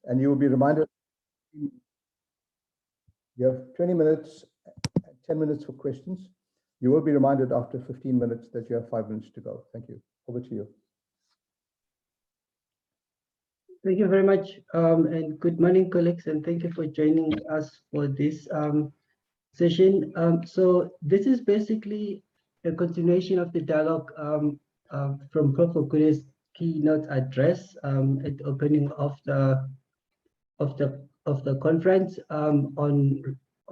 And you will be reminded, you have 20 minutes, 10 minutes for questions. You will be reminded after 15 minutes that you have 5 minutes to go. Thank you. Over to you. Thank you very much, and good morning, colleagues, and thank you for joining us for this session. So this is basically a continuation of the dialogue from Prof. Ogude's keynote address at the opening of the conference on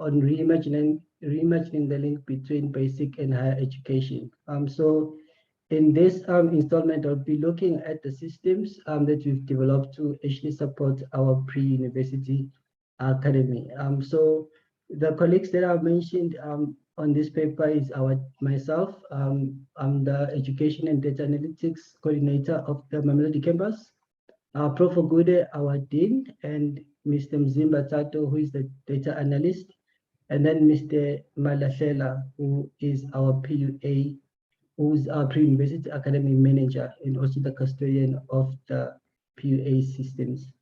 reimagining the link between basic and higher education. So in this installment, I'll be looking at the systems that we've developed to actually support our pre-university academy. So the colleagues that I've mentioned on this paper is myself. I'm the Education and Data Analytics Coordinator of the Mamelodi campus. Prof. Ogude, our Dean, and Mr. Mzimba Thato, who is the Data Analyst, and then Mr. Malahlela, who is our PUA, who's our Pre-University Academy Manager and also the custodian of the PUA systems.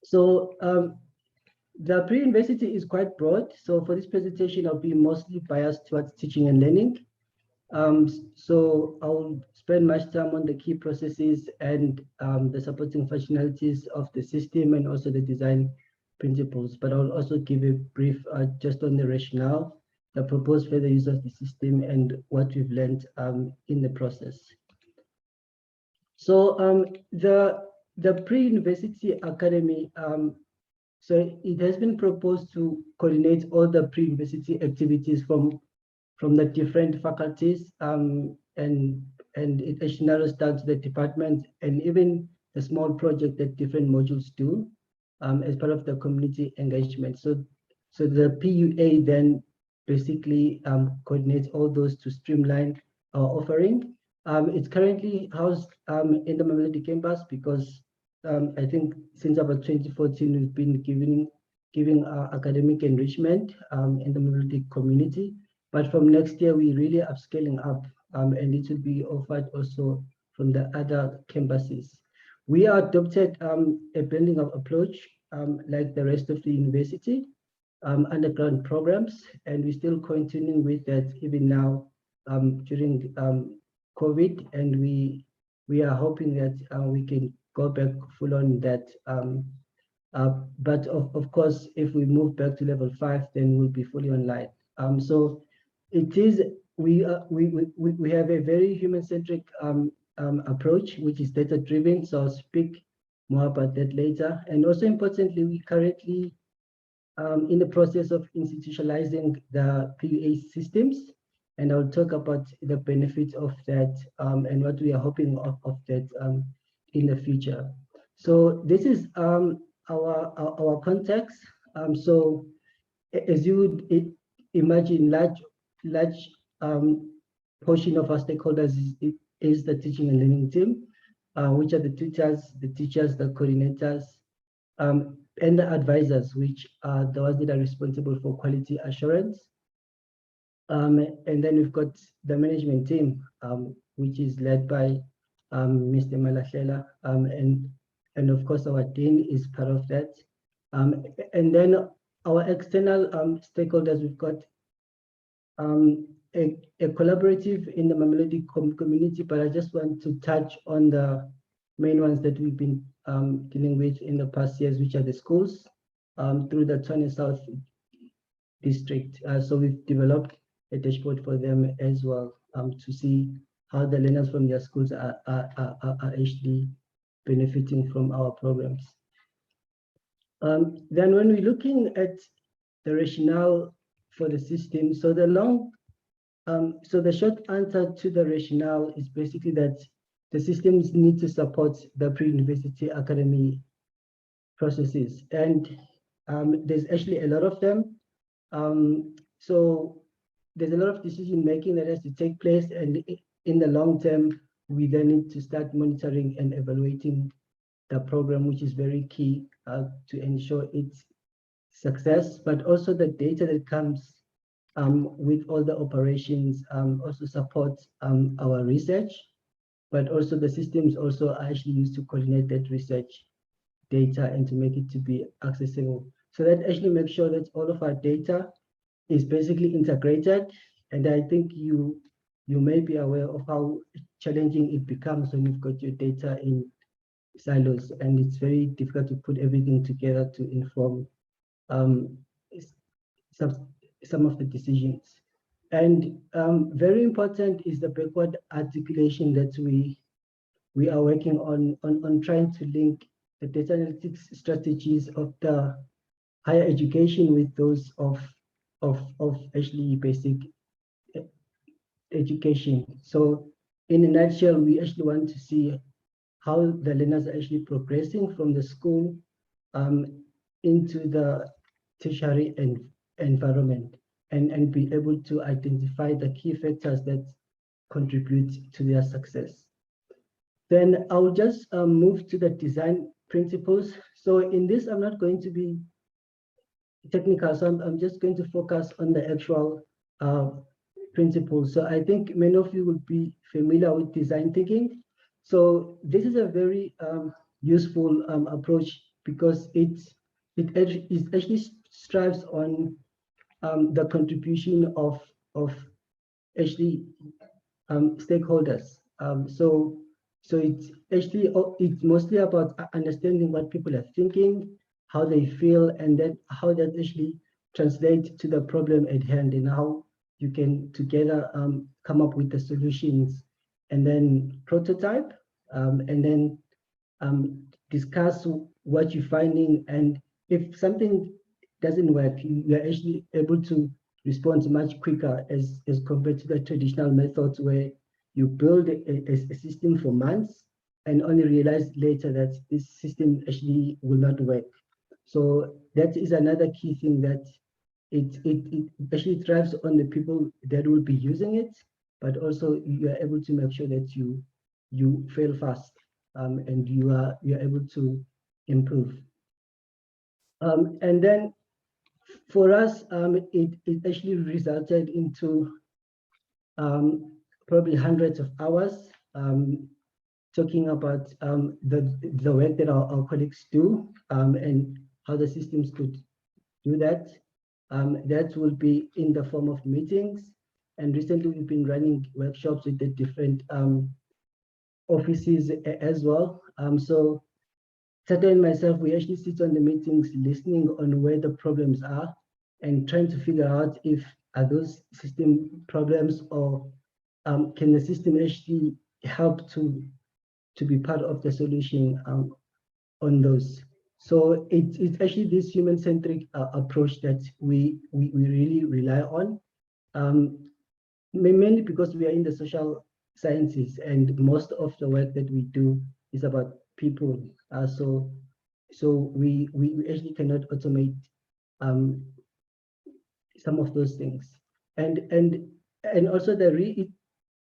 So the pre-university is quite broad. So for this presentation, I'll be mostly biased towards teaching and learning. So I'll spend much time on the key processes and the supporting functionalities of the system and also the design principles. But I'll also give a brief just on the rationale, the proposed further use of the system, and what we've learned in the process. So the pre-university academy, so it has been proposed to coordinate all the pre-university activities from the different faculties, and it actually narrows down to the department and even the small project that different modules do as part of the community engagement. So the PUA then basically coordinates all those to streamline our offering. It's currently housed in the Mamelodi campus because I think since about 2014 we've been giving academic enrichment in the Mamelodi community. But from next year we really are scaling up, and it will be offered also from the other campuses. We adopted a blending of approach like the rest of the university. Underground programs, and we're still continuing with that even now during COVID, and we are hoping that we can go back full on that. But of course, if we move back to level 5, then we'll be fully online. So it is we have a very human-centric approach, which is data-driven. So I'll speak more about that later. And also importantly, we currently in the process of institutionalizing the PUA systems, and I'll talk about the benefits of that and what we are hoping of that in the future. So this is our context. So as you would imagine, large portion of our stakeholders is the teaching and learning team, which are the tutors, the teachers, the coordinators, and the advisors, which are the ones that are responsible for quality assurance. And then we've got the management team, which is led by Mr. Malahlela, and of course our dean is part of that. And then our external stakeholders, we've got a collaborative in the Mamelodi community, but I just want to touch on the main ones that we've been dealing with in the past years, which are the schools through the Tshwane South district. So we've developed a dashboard for them as well to see how the learners from their schools are actually benefiting from our programs. Then when we're looking at the rationale for the system, so the short answer to the rationale is basically that the systems need to support the pre-university academy processes, and there's actually a lot of them. So there's a lot of decision making that has to take place, and in the long term, we then need to start monitoring and evaluating the program, which is very key to ensure its success, but also the data that comes with all the operations also supports our research, but also the systems also are actually used to coordinate that research data and to make it to be accessible. So that actually makes sure that all of our data is basically integrated. And I think you may be aware of how challenging it becomes when you've got your data in silos, and it's very difficult to put everything together to inform some of the decisions. And very important is the backward articulation that we are working on trying to link the data analytics strategies of the higher education with those of actually basic education. So in a nutshell, we actually want to see how the learners are actually progressing from the school into the tertiary environment, and be able to identify the key factors that contribute to their success. Then I'll just move to the design principles. So in this, I'm not going to be technical, so I'm just going to focus on the actual principles. So I think many of you would be familiar with design thinking. So this is a very useful approach because it actually strives on the contribution of actually stakeholders. So it's mostly about understanding what people are thinking, how they feel, and then how that actually translates to the problem at hand, and how you can together come up with the solutions, and then prototype, and then discuss what you're finding. And if something doesn't work, you're actually able to respond much quicker as compared to the traditional methods where you build a system for months and only realize later that this system actually will not work. So that is another key thing, that it actually thrives on the people that will be using it, but also you are able to make sure that you fail fast, and you're able to improve. And then for us, it actually resulted into probably hundreds of hours talking about the work that our colleagues do, and how the systems could do that. That will be in the form of meetings. And recently we've been running workshops with the different offices as well. So Thato and myself, we actually sit on the meetings listening on where the problems are and trying to figure out if are those system problems, or can the system actually help to be part of the solution on those. So it's actually this human-centric approach that we really rely on, mainly because we are in the social sciences, and most of the work that we do is about people. So we actually cannot automate some of those things, and also the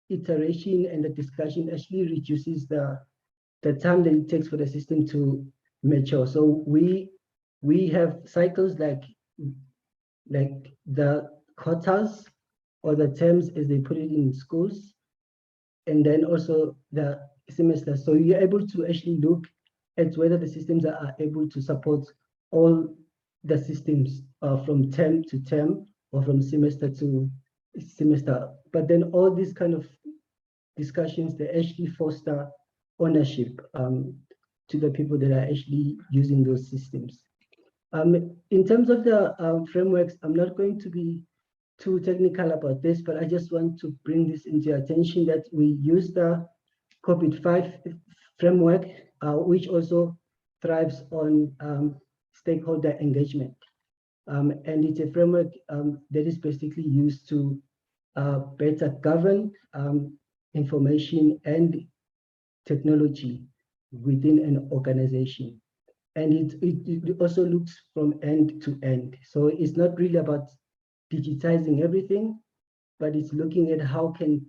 reiteration and the discussion actually reduces the time that it takes for the system to mature. So we have cycles like the quarters or the terms, as they put it in schools, and then also the semester. So you're able to actually look at whether the systems are able to support all the systems from term to term or from semester to semester. But then all these kind of discussions, they actually foster ownership to the people that are actually using those systems. In terms of the frameworks, I'm not going to be too technical about this, but I just want to bring this into your attention that we use the COVID-5 framework, which also thrives on stakeholder engagement. And it's a framework that is basically used to better govern information and technology within an organization. And it also looks from end to end. So it's not really about digitizing everything, but it's looking at how can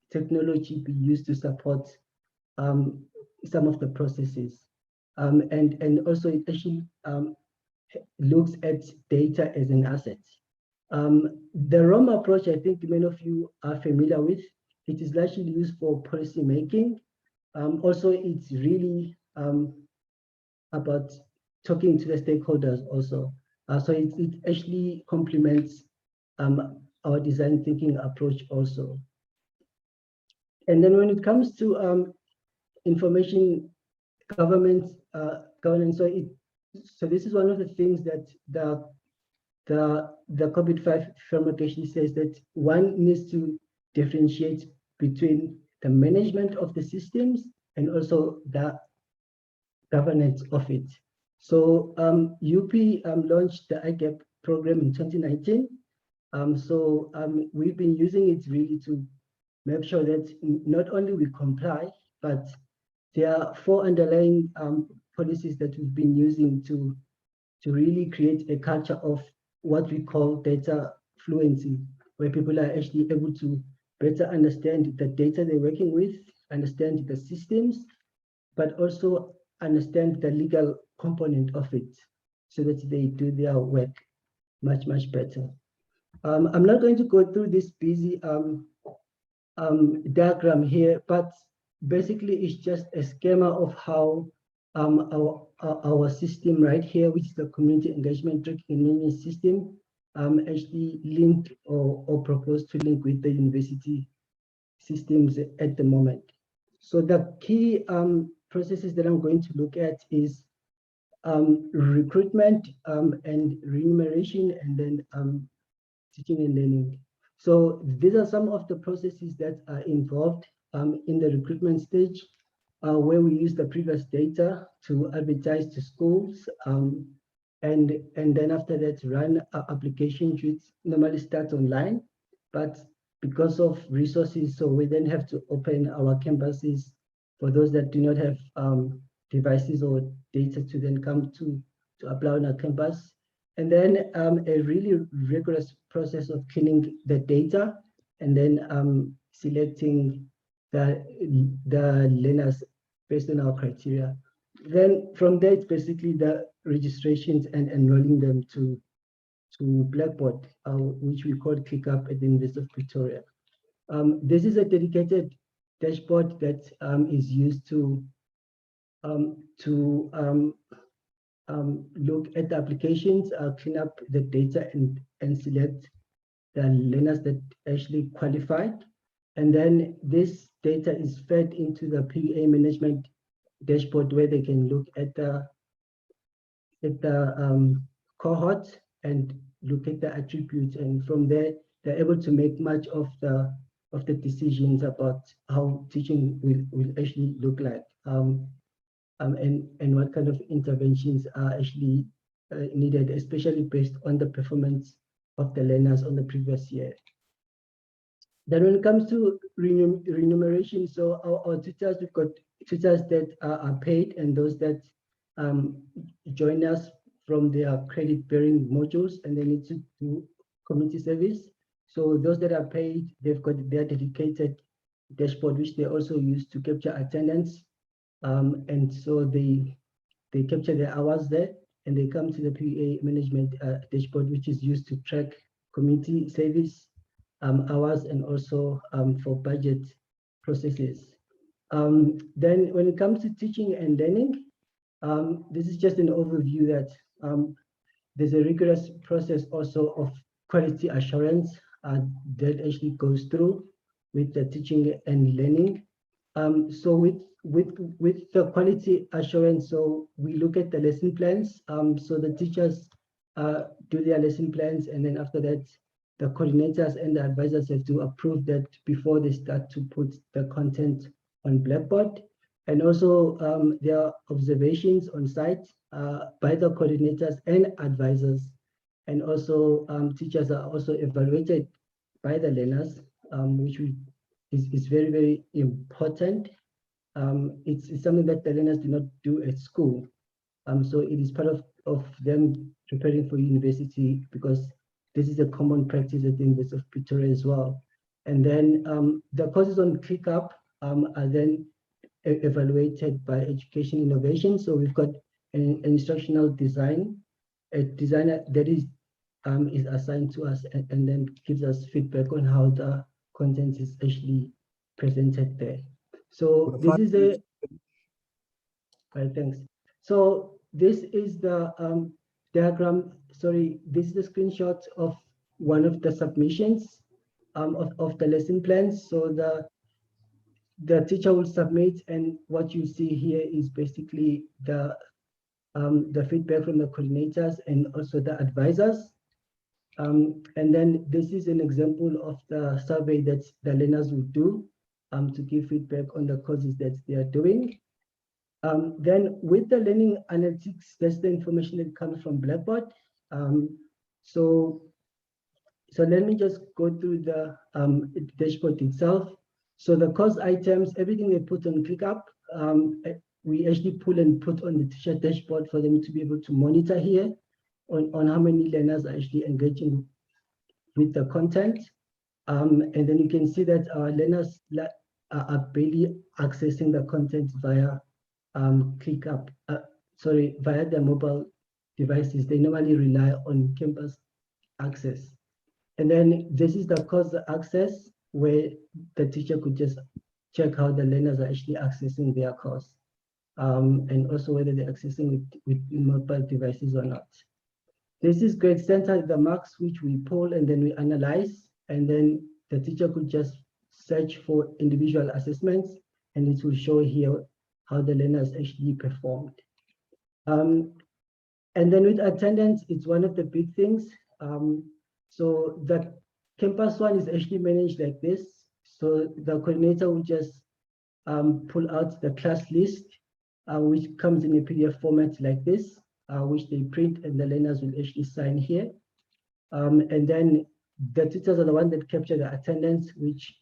technology be used to support some of the processes. And also it actually looks at data as an asset. The ROM approach, I think many of you are familiar with. It is largely used for policy making. Also, it's really about talking to the stakeholders also. So it actually complements our design thinking approach also. And then when it comes to information governance, so this is one of the things that the COVID-5 framework actually says, that one needs to differentiate between the management of the systems and also the governance of it. So UP launched the IGAP program in 2019. We've been using it really to make sure that not only we comply, but there are 4 underlying policies that we've been using to really create a culture of what we call data fluency, where people are actually able to better understand the data they're working with, understand the systems, but also understand the legal component of it, so that they do their work much, much better. I'm not going to go through this busy diagram here, but basically it's just a schema of how our system right here, which is the community engagement tracking system, actually linked or proposed to link with the university systems at the moment. So the key processes that I'm going to look at is recruitment and remuneration, and then teaching and learning. So these are some of the processes that are involved in the recruitment stage, where we use the previous data to advertise to schools, and then after that run applications, which normally start online, but because of resources, so we then have to open our campuses for those that do not have devices or data to then come to apply on our campus. And then a really rigorous process of cleaning the data, and then selecting the learners based on our criteria. Then from there, it's basically the registrations and enrolling them to Blackboard, which we call ClickUp at the University of Pretoria. This is a dedicated dashboard that is used to look at the applications, clean up the data, and select the learners that actually qualified. And then this data is fed into the PUA management dashboard, where they can look at the cohort and look at the attributes, and from there they're able to make much of the decisions about how teaching will actually look like, and what kind of interventions are actually needed, especially based on the performance of the learners on the previous year. Then when it comes to remuneration, so our tutors, we've got tutors that are paid, and those that join us from their credit-bearing modules, and they need to do community service. So those that are paid, they've got their dedicated dashboard, which they also use to capture attendance. And so they capture their hours there, and they come to the PUA management dashboard, which is used to track community service hours, and also for budget processes. Then when it comes to teaching and learning, this is just an overview that there's a rigorous process also of quality assurance that actually goes through with the teaching and learning. So with the quality assurance, so we look at the lesson plans. So the teachers do their lesson plans, and then after that, the coordinators and the advisors have to approve that before they start to put the content on Blackboard. And also there are observations on site by the coordinators and advisors. And also teachers are also evaluated by the learners, which is very, very important. It's something that the learners do not do at school. So it is part of them preparing for university, because this is a common practice at the University of Pretoria as well. And then the courses on ClickUp are then evaluated by Education Innovation. So we've got an instructional design, a designer that is assigned to us, and then gives us feedback on how the content is actually presented there. So this is right, thanks. So this is the diagram, sorry, this is a screenshot of one of the submissions of the lesson plans. So the teacher will submit, and what you see here is basically the feedback from the coordinators and also the advisors. And then this is an example of the survey that the learners will do to give feedback on the courses that they are doing. Then with the learning analytics, that's the information that comes from Blackboard. So let me just go through the dashboard itself. So the course items, everything they put on ClickUp, we actually pull and put on the teacher dashboard for them to be able to monitor here on how many learners are actually engaging with the content. And then you can see that our learners are barely accessing the content via ClickUp, via their mobile devices. They normally rely on campus access. And then this is the course access, where the teacher could just check how the learners are actually accessing their course, and also whether they're accessing with mobile devices or not. This is grade center, the marks which we pull and then we analyze, and then the teacher could just search for individual assessments, and it will show here how the learners actually performed. And then with attendance, it's one of the big things. So the campus one is actually managed like this. So the coordinator will just pull out the class list, which comes in a PDF format like this, which they print, and the learners will actually sign here. And then the tutors are the ones that capture the attendance, which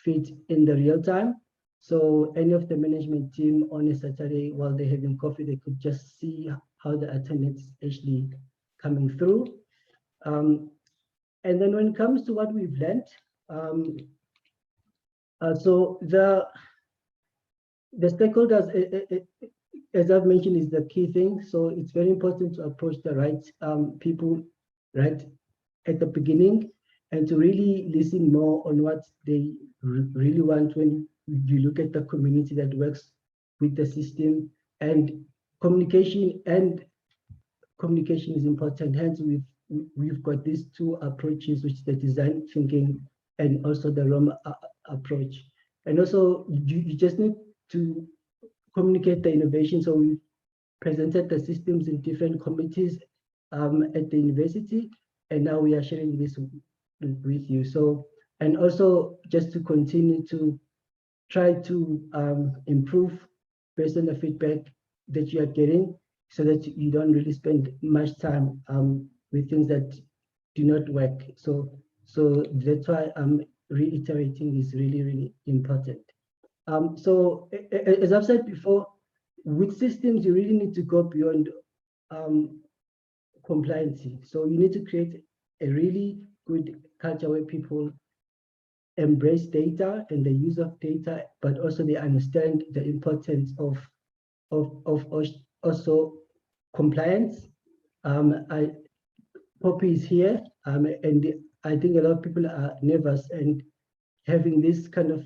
feed in the real time. So any of the management team on a Saturday while they're having coffee, they could just see how the attendance is actually coming through. And then when it comes to what we've learned, so the stakeholders, as I've mentioned, is the key thing. So it's very important to approach the right people right at the beginning, and to really listen more on what they really want when you look at the community that works with the system. And communication is important. Hence, we've got these two approaches, which is the design thinking and also the ROM approach. And also, you just need to communicate the innovation. So we presented the systems in different committees at the university, and now we are sharing this with you. So, and also just to continue to try to improve based on the feedback that you are getting, so that you don't really spend much time with things that do not work. So that's why I'm reiterating is really, really important. So as I've said before, with systems, you really need to go beyond compliance. So you need to create a really good culture where people embrace data and the use of data, but also they understand the importance of also compliance. Poppy is here, and I think a lot of people are nervous, and having this kind of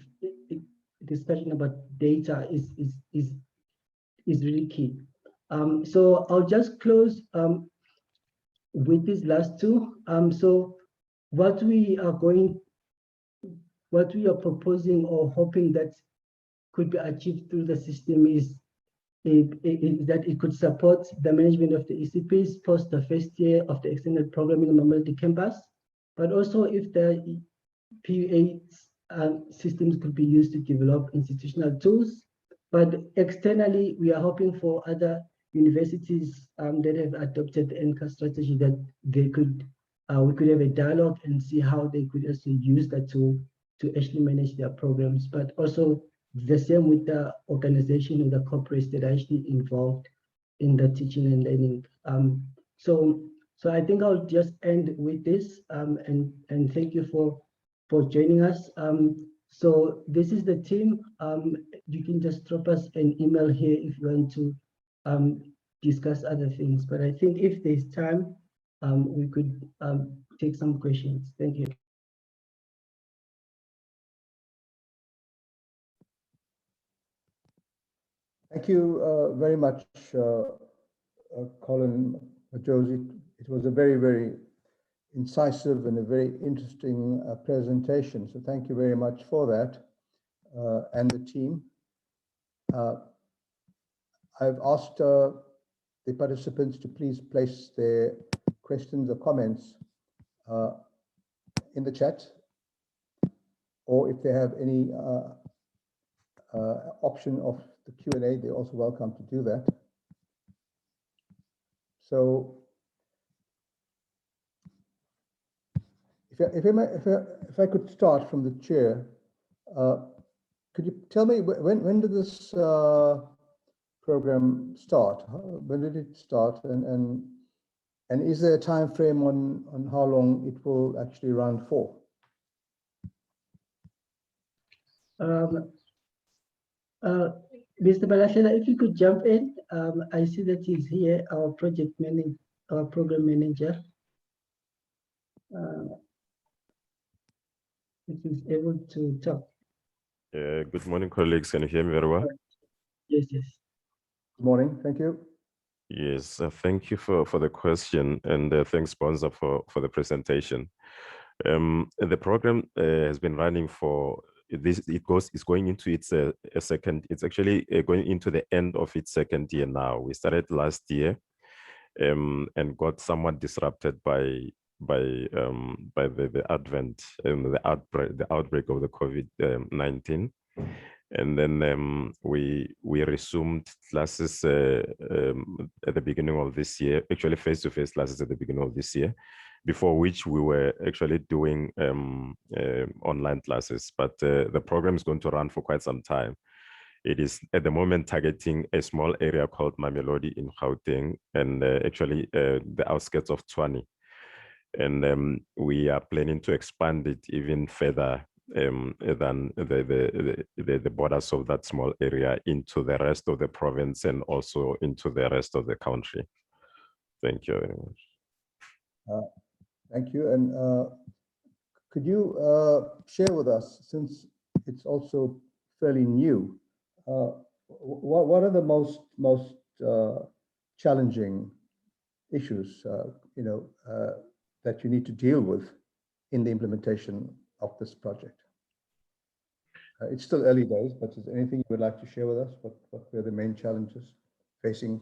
discussion about data is really key. So I'll just close with these last two. So what we are proposing or hoping that could be achieved through the system is that it could support the management of the ECPs post the first year of the extended programming on mobility campus, but also if the PUA systems could be used to develop institutional tools. But externally, we are hoping for other universities that have adopted the NCA strategy, that they could we could have a dialogue and see how they could also use that tool to actually manage their programs, but also the same with the organization and the corporates that are actually involved in the teaching and learning. So I think I'll just end with this, and thank you for joining us. So this is the team. You can just drop us an email here if you want to discuss other things. But I think if there's time, we could take some questions. Thank you. Thank you very much, Collin, Majozi. It was a very, very incisive and a very interesting presentation. So thank you very much for that, and the team. I've asked the participants to please place their questions or comments in the chat, or if they have any option of the Q&A, they're also welcome to do that. So if I could start from the chair, could you tell me when did this program start? When did it start, and is there a time frame on how long it will actually run for? Mr. Malahlela, if you could jump in, I see that he's here, our project manager, our program manager. If he's able to talk. Good morning, colleagues. Can you hear me very well? Yes, yes. Good morning. Thank you. Yes, thank you for the question, and thanks, sponsor, for the presentation. The program has been running for this. It's going into its second. It's actually going into the end of its second year now. We started last year, and got somewhat disrupted by the advent and the outbreak of the COVID-19. And then we resumed classes at the beginning of this year, actually face-to-face classes at the beginning of this year, before which we were actually doing online classes. But the program is going to run for quite some time. It is at the moment targeting a small area called Mamelodi in Gauteng, and actually the outskirts of Tshwane. And we are planning to expand it even further than the borders of that small area into the rest of the province and also into the rest of the country. Thank you very much. Thank you. And could you share with us, since it's also fairly new, what are the most challenging issues, that you need to deal with in the implementation of this project? It's still early days, but is there anything you would like to share with us? What were the main challenges facing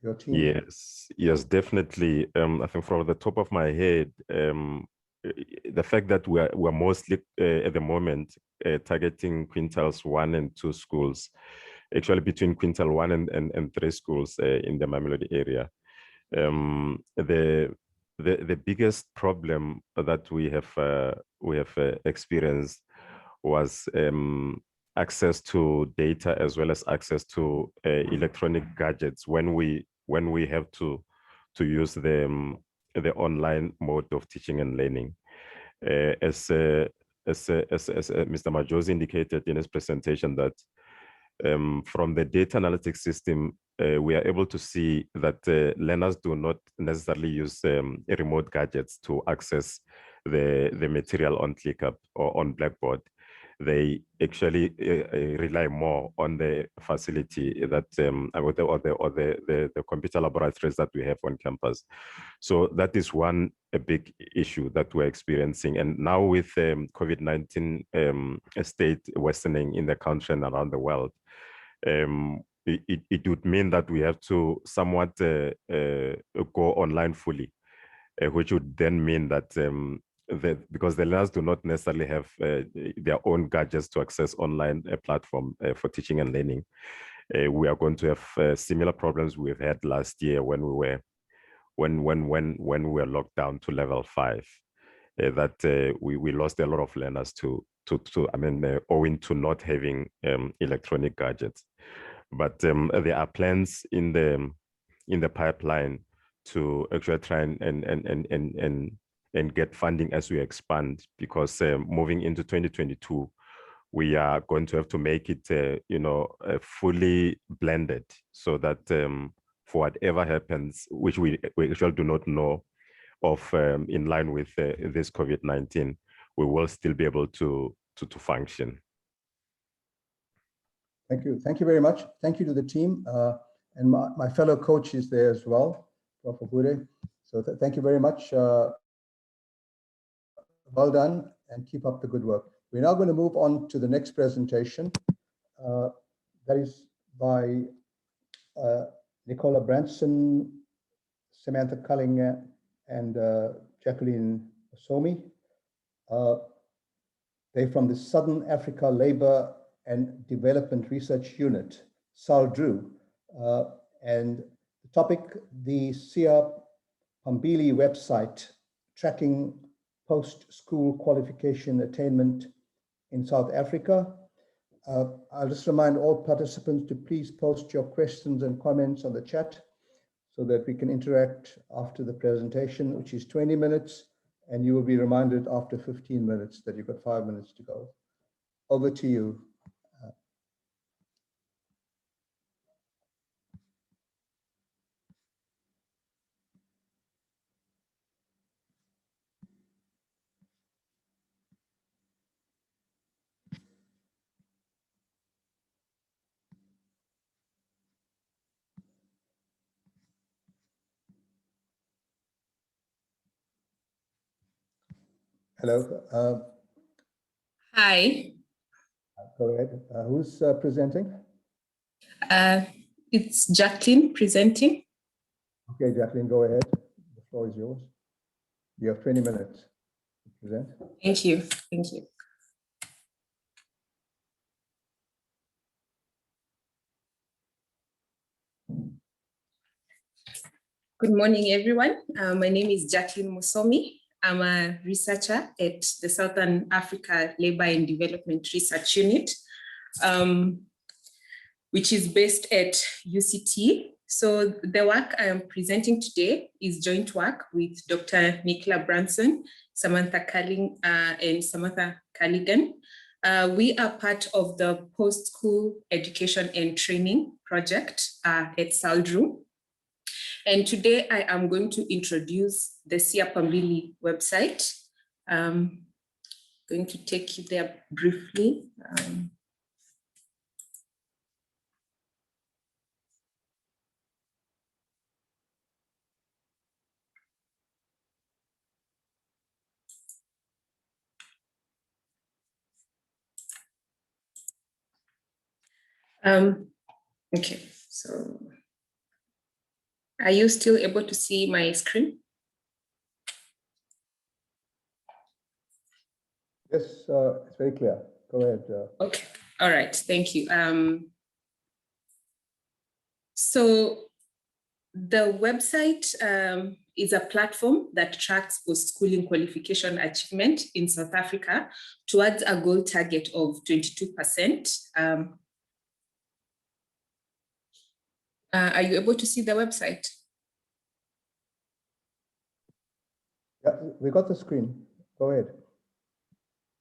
your team? Yes, definitely. I think from the top of my head, the fact that we're mostly at the moment targeting quintals 1 and 2 schools, actually between quintal 1 and 3 schools in the Mamelodi area. The biggest problem that we have experienced was access to data as well as access to electronic gadgets when we have to use the online mode of teaching and learning. As Mr. Majozi indicated in his presentation, that from the data analytics system, we are able to see that learners do not necessarily use remote gadgets to access the material on ClickUp or on Blackboard. They actually rely more on the facility that or the computer laboratories that we have on campus. So that is a big issue that we're experiencing. And now with COVID-19 state worsening in the country and around the world, it would mean that we have to somewhat go online fully, which would then mean that because the learners do not necessarily have their own gadgets to access online platform for teaching and learning, we are going to have similar problems we've had last year when we were locked down to level 5. That we lost a lot of learners owing to not having electronic gadgets. But there are plans in the pipeline to actually try and get funding as we expand, because moving into 2022, we are going to have to make it fully blended, so that for whatever happens, which we actually do not know of, in line with this COVID-19, we will still be able to function. Thank you. Thank you very much. Thank you to the team. and my fellow coach is there as well, Prof. Ogude. So thank you very much. Well done, and keep up the good work. We're now going to move on to the next presentation. That is by Nicola, Branson, Samantha, Culligan, and Jacqueline, Mosomi. They're from the Southern Africa Labor and Development Research Unit, SALDRU. And the topic, the Siyapambili website, tracking post-school qualification attainment in South Africa. I'll just remind all participants to please post your questions and comments on the chat so that we can interact after the presentation, which is 20 minutes, and you will be reminded after 15 minutes that you've got 5 minutes to go. Over to you. Hello. Hi. Go ahead. Who's presenting? It's Jacqueline presenting. Okay, Jacqueline, go ahead. The floor is yours. You have 20 minutes to present. Thank you. Thank you. Good morning, everyone. My name is Jacqueline Mosomi. I'm a researcher at the Southern Africa Labor and Development Research Unit, which is based at UCT. So the work I am presenting today is joint work with Dr. Nicola Branson, Samantha Culligan, and Samantha Culligan. We are part of the post-school education and training project at SALDRU. And today I am going to introduce the Siyapambili website. I'm going to take you there briefly. Okay, so are you still able to see my screen? Yes, it's very clear. Go ahead. Okay, all right, thank you. So the website is a platform that tracks post-schooling qualification achievement in South Africa towards a goal target of 22%. Are you able to see the website? Yeah, we got the screen. Go ahead.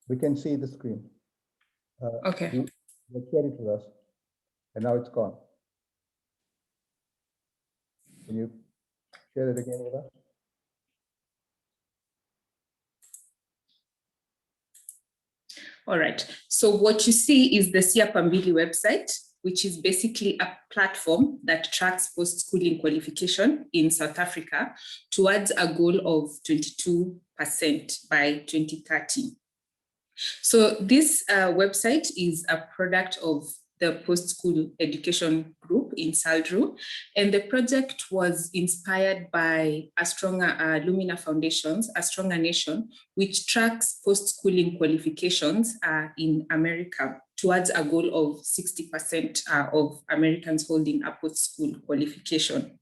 We can see the screen. Okay. You shared it with us, and now it's gone. Can you share it again with us? All right. So what you see is the Siyapambili website, which is basically a platform that tracks post-schooling qualification in South Africa towards a goal of 22% by 2030. So this website is a product of the post-school education group in SALDRU, and the project was inspired by A Stronger Lumina Foundation's A Stronger Nation, which tracks post-schooling qualifications in America towards a goal of 60% of Americans holding a post-school qualification.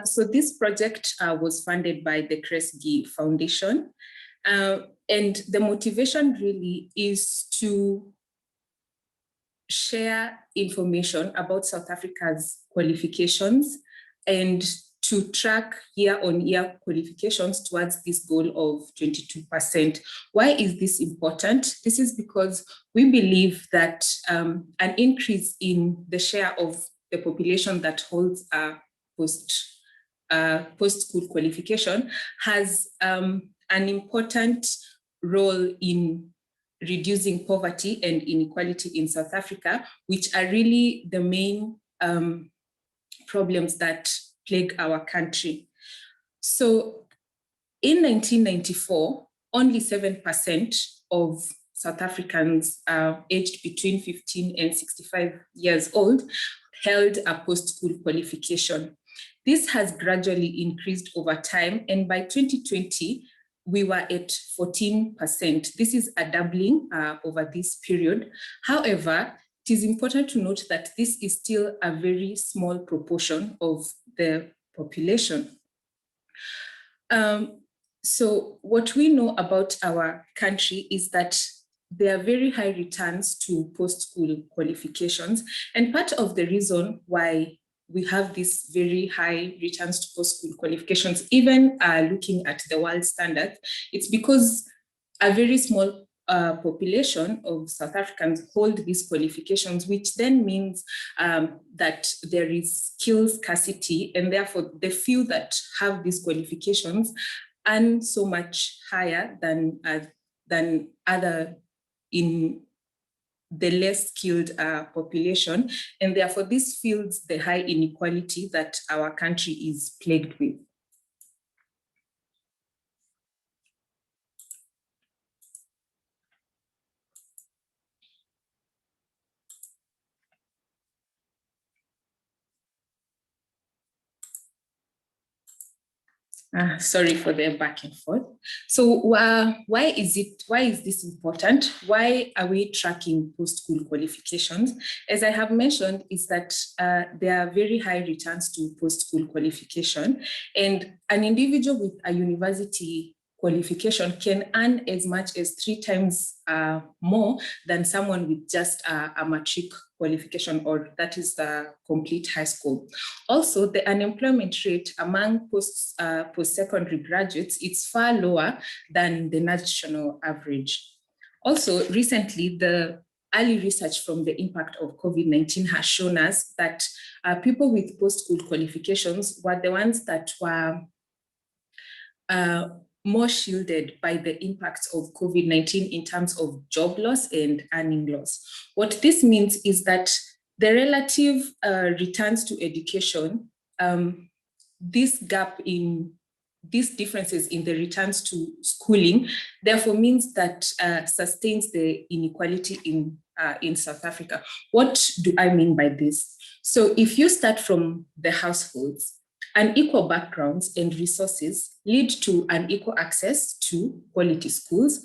So this project was funded by the Kresge Foundation, and the motivation really is to share information about South Africa's qualifications and to track year-on-year qualifications towards this goal of 22%. Why is this important? This is because we believe that an increase in the share of the population that holds a post-school qualification has an important role in reducing poverty and inequality in South Africa, which are really the main problems that plague our country. So in 1994, only 7% of South Africans aged between 15 and 65 years old held a post-school qualification. This has gradually increased over time, and by 2020, we were at 14%. This is a doubling over this period. However, it is important to note that this is still a very small proportion of the population. So what we know about our country is that there are very high returns to post-school qualifications. And part of the reason why we have these very high returns to post-school qualifications, even looking at the world standard, it's because a very small population of South Africans hold these qualifications, which then means that there is skill scarcity, and therefore the few that have these qualifications earn so much higher than other in the less skilled population, and therefore this fuels the high inequality that our country is plagued with. Sorry for the back and forth. So why is this important? Why are we tracking post-school qualifications? As I have mentioned, is that there are very high returns to post-school qualification, and an individual with a university qualification can earn as much as 3 times more than someone with just a matric qualification, or that is the complete high school. Also, the unemployment rate among post-secondary graduates is far lower than the national average. Also, recently, the early research from the impact of COVID-19 has shown us that people with post-school qualifications were the ones that were more shielded by the impacts of COVID-19 in terms of job loss and earning loss. What this means is that the relative returns to education, this differences in the returns to schooling, therefore means that sustains the inequality in South Africa. What do I mean by this? So if you start from the households, unequal backgrounds and resources lead to unequal access to quality schools,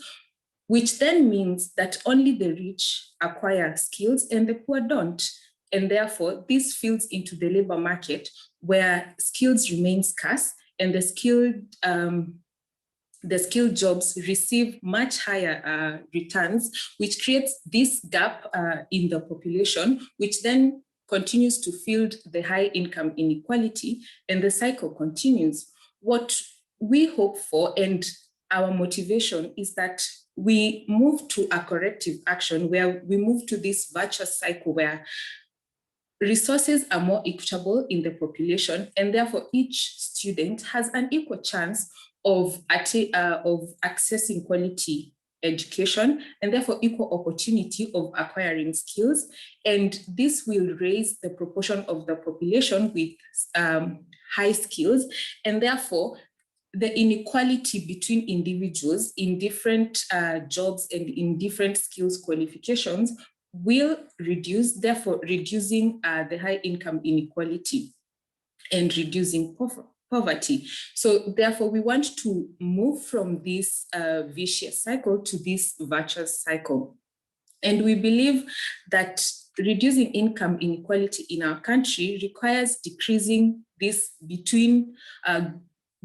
which then means that only the rich acquire skills and the poor don't. And therefore, this feeds into the labor market where skills remain scarce and the skilled jobs receive much higher returns, which creates this gap in the population, which then continues to field the high income inequality, and the cycle continues. What we hope for and our motivation is that we move to a corrective action where we move to this virtuous cycle where resources are more equitable in the population, and therefore each student has an equal chance of accessing quality education, and therefore equal opportunity of acquiring skills. And this will raise the proportion of the population with high skills, and therefore the inequality between individuals in different jobs and in different skills qualifications will reduce, therefore reducing the high income inequality and reducing poverty. So therefore, we want to move from this vicious cycle to this virtuous cycle. And we believe that reducing income inequality in our country requires decreasing this between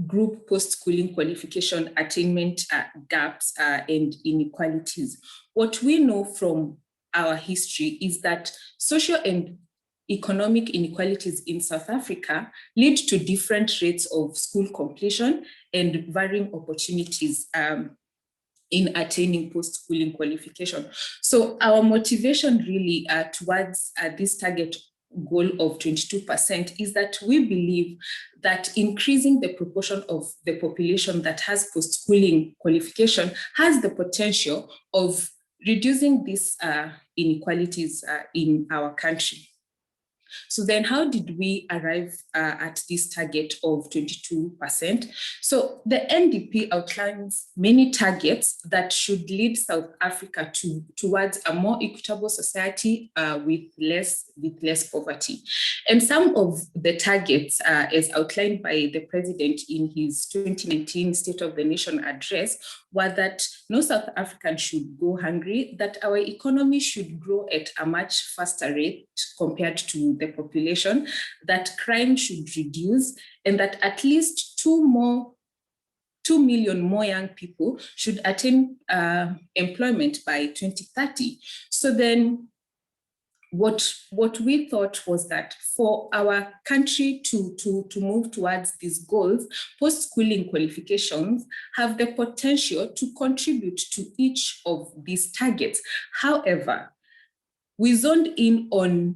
group post-schooling qualification attainment gaps and inequalities. What we know from our history is that social and economic inequalities in South Africa lead to different rates of school completion and varying opportunities in attaining post-schooling qualification. So our motivation really towards this target goal of 22% is that we believe that increasing the proportion of the population that has post-schooling qualification has the potential of reducing these inequalities in our country. So then how did we arrive at this target of 22%? So the NDP outlines many targets that should lead South Africa towards a more equitable society with less poverty. And some of the targets, as outlined by the president in his 2019 State of the Nation address, were that no South African should go hungry, that our economy should grow at a much faster rate compared to the population, that crime should reduce, and that at least 2 million more young people should attain employment by 2030. So then what we thought was that for our country to move towards these goals, post-schooling qualifications have the potential to contribute to each of these targets. However, we zoned in on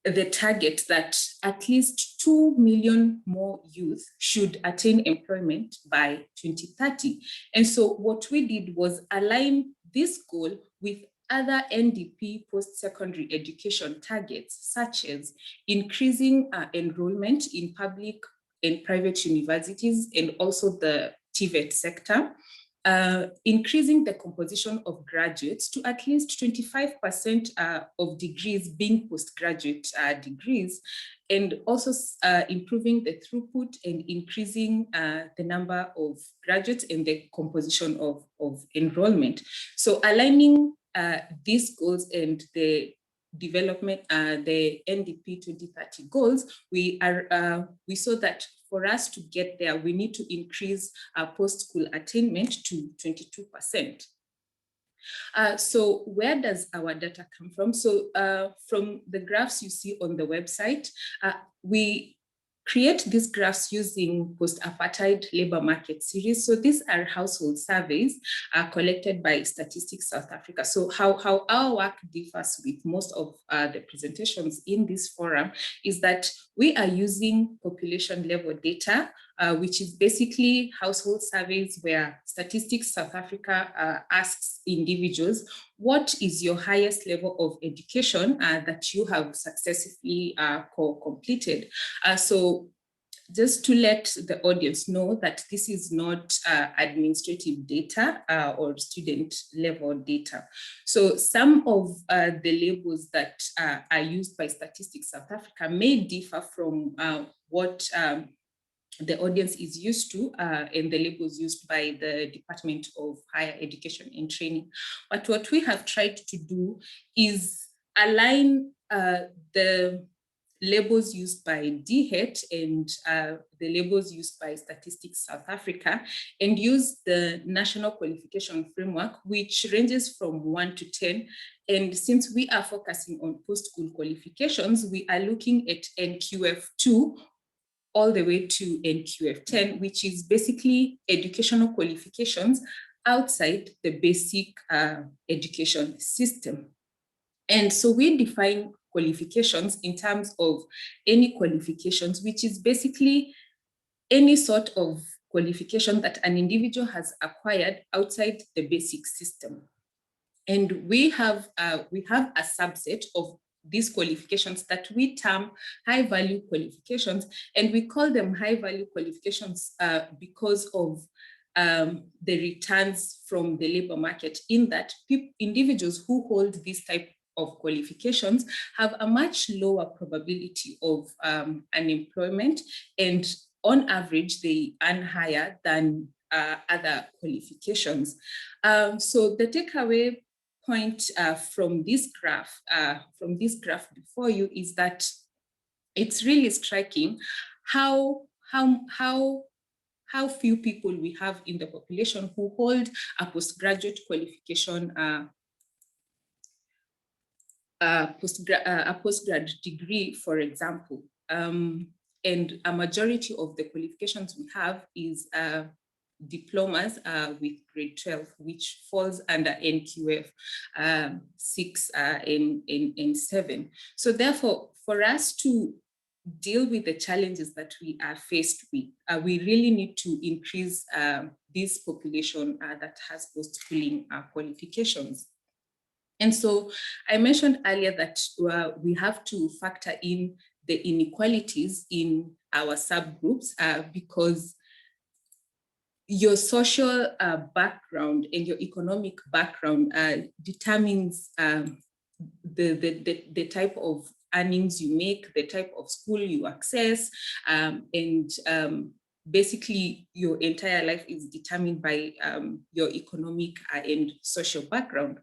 the target that at least 2 million more youth should attain employment by 2030. And so what we did was align this goal with other NDP post-secondary education targets, such as increasing enrollment in public and private universities and also the TVET sector, increasing the composition of graduates to at least 25% of degrees being postgraduate degrees, and also improving the throughput and increasing the number of graduates and the composition of enrollment. So aligning these goals and the development, the NDP 2030 goals, we saw that for us to get there, we need to increase our post-school attainment to 22%. So where does our data come from? So from the graphs you see on the website, we create these graphs using post-apartheid labor market series. So these are household surveys collected by Statistics South Africa. So how our work differs with most of the presentations in this forum is that we are using population level data, which is basically household surveys where Statistics South Africa asks individuals, what is your highest level of education that you have successfully completed? So just to let the audience know that this is not administrative data or student level data. So some of the labels that are used by Statistics South Africa may differ from what the audience is used to and the labels used by the Department of Higher Education and Training. But what we have tried to do is align the labels used by DHET and the labels used by Statistics South Africa and use the National Qualification Framework, which ranges from 1 to 10. And since we are focusing on post-school qualifications, we are looking at NQF2 all the way to NQF10, which is basically educational qualifications outside the basic education system. And so we define qualifications in terms of any qualifications, which is basically any sort of qualification that an individual has acquired outside the basic system. And we have a subset of these qualifications that we term high-value qualifications, and we call them high-value qualifications because of the returns from the labor market, in that individuals who hold this type of qualifications have a much lower probability of unemployment, and on average, they earn higher than other qualifications. So the takeaway point from this graph before you is that it's really striking how few people we have in the population who hold a postgraduate qualification, a postgrad degree, for example. And a majority of the qualifications we have is diplomas with grade 12, which falls under NQF 6 and 7. So therefore, for us to deal with the challenges that we are faced with, we really need to increase this population that has post-schooling qualifications. And so I mentioned earlier that we have to factor in the inequalities in our subgroups because your social background and your economic background determines the type of earnings you make, the type of school you access, and basically your entire life is determined by your economic and social background.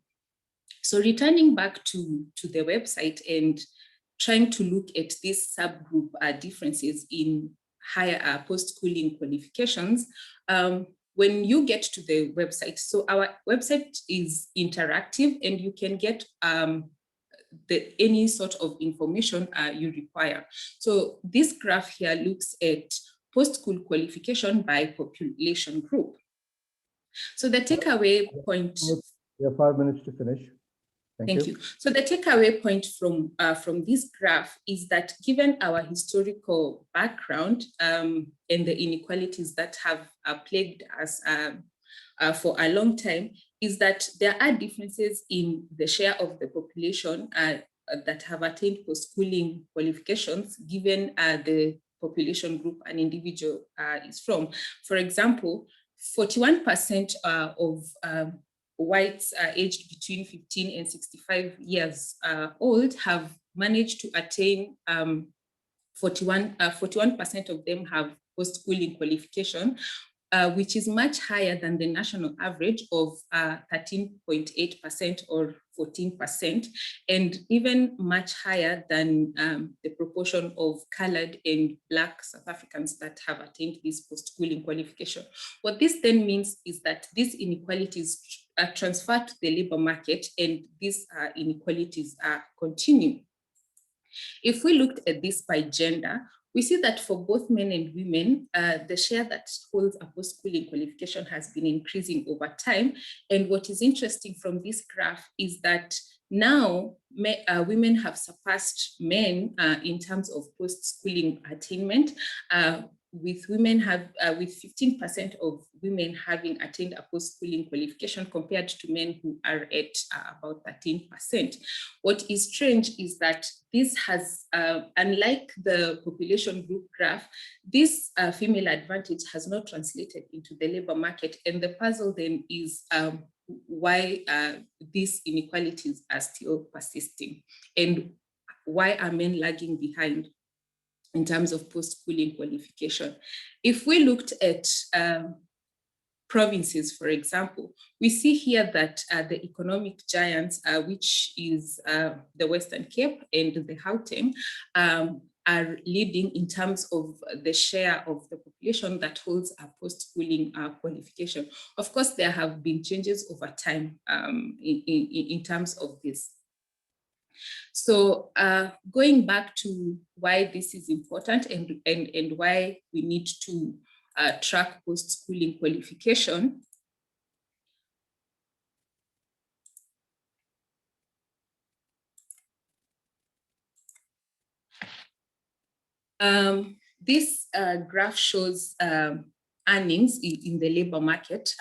So returning back to the website and trying to look at these subgroup differences in higher post-schooling qualifications, when you get to the website, so our website is interactive and you can get any sort of information you require. So this graph here looks at post-school qualification by population group. So the takeaway point. You have 5 minutes to finish. Thank you. So the takeaway point from this graph is that given our historical background and the inequalities that have plagued us for a long time, is that there are differences in the share of the population that have attained post-schooling qualifications given the population group an individual is from. For example, 41% of whites aged between 15 and 65 years old have managed to attain 41% of them have post-schooling qualification, which is much higher than the national average of 13.8% or 14%, and even much higher than the proportion of colored and Black South Africans that have attained this post-schooling qualification. What this then means is that these inequalities transfer to the labor market, and these inequalities continue. If we looked at this by gender, we see that for both men and women, the share that holds a post-schooling qualification has been increasing over time. And what is interesting from this graph is that now women have surpassed men in terms of post-schooling attainment, with 15% of women having attained a post-schooling qualification compared to men who are at about 13%. What is strange is that this has, unlike the population group graph, this female advantage has not translated into the labor market. And the puzzle then is why these inequalities are still persisting and why are men lagging behind in terms of post-schooling qualification. If we looked at provinces, for example, we see here that the economic giants, which is the Western Cape and the Gauteng, are leading in terms of the share of the population that holds a post-schooling qualification. Of course, there have been changes over time in terms of this. So going back to why this is important and why we need to track post-schooling qualification. This graph shows earnings in the labor market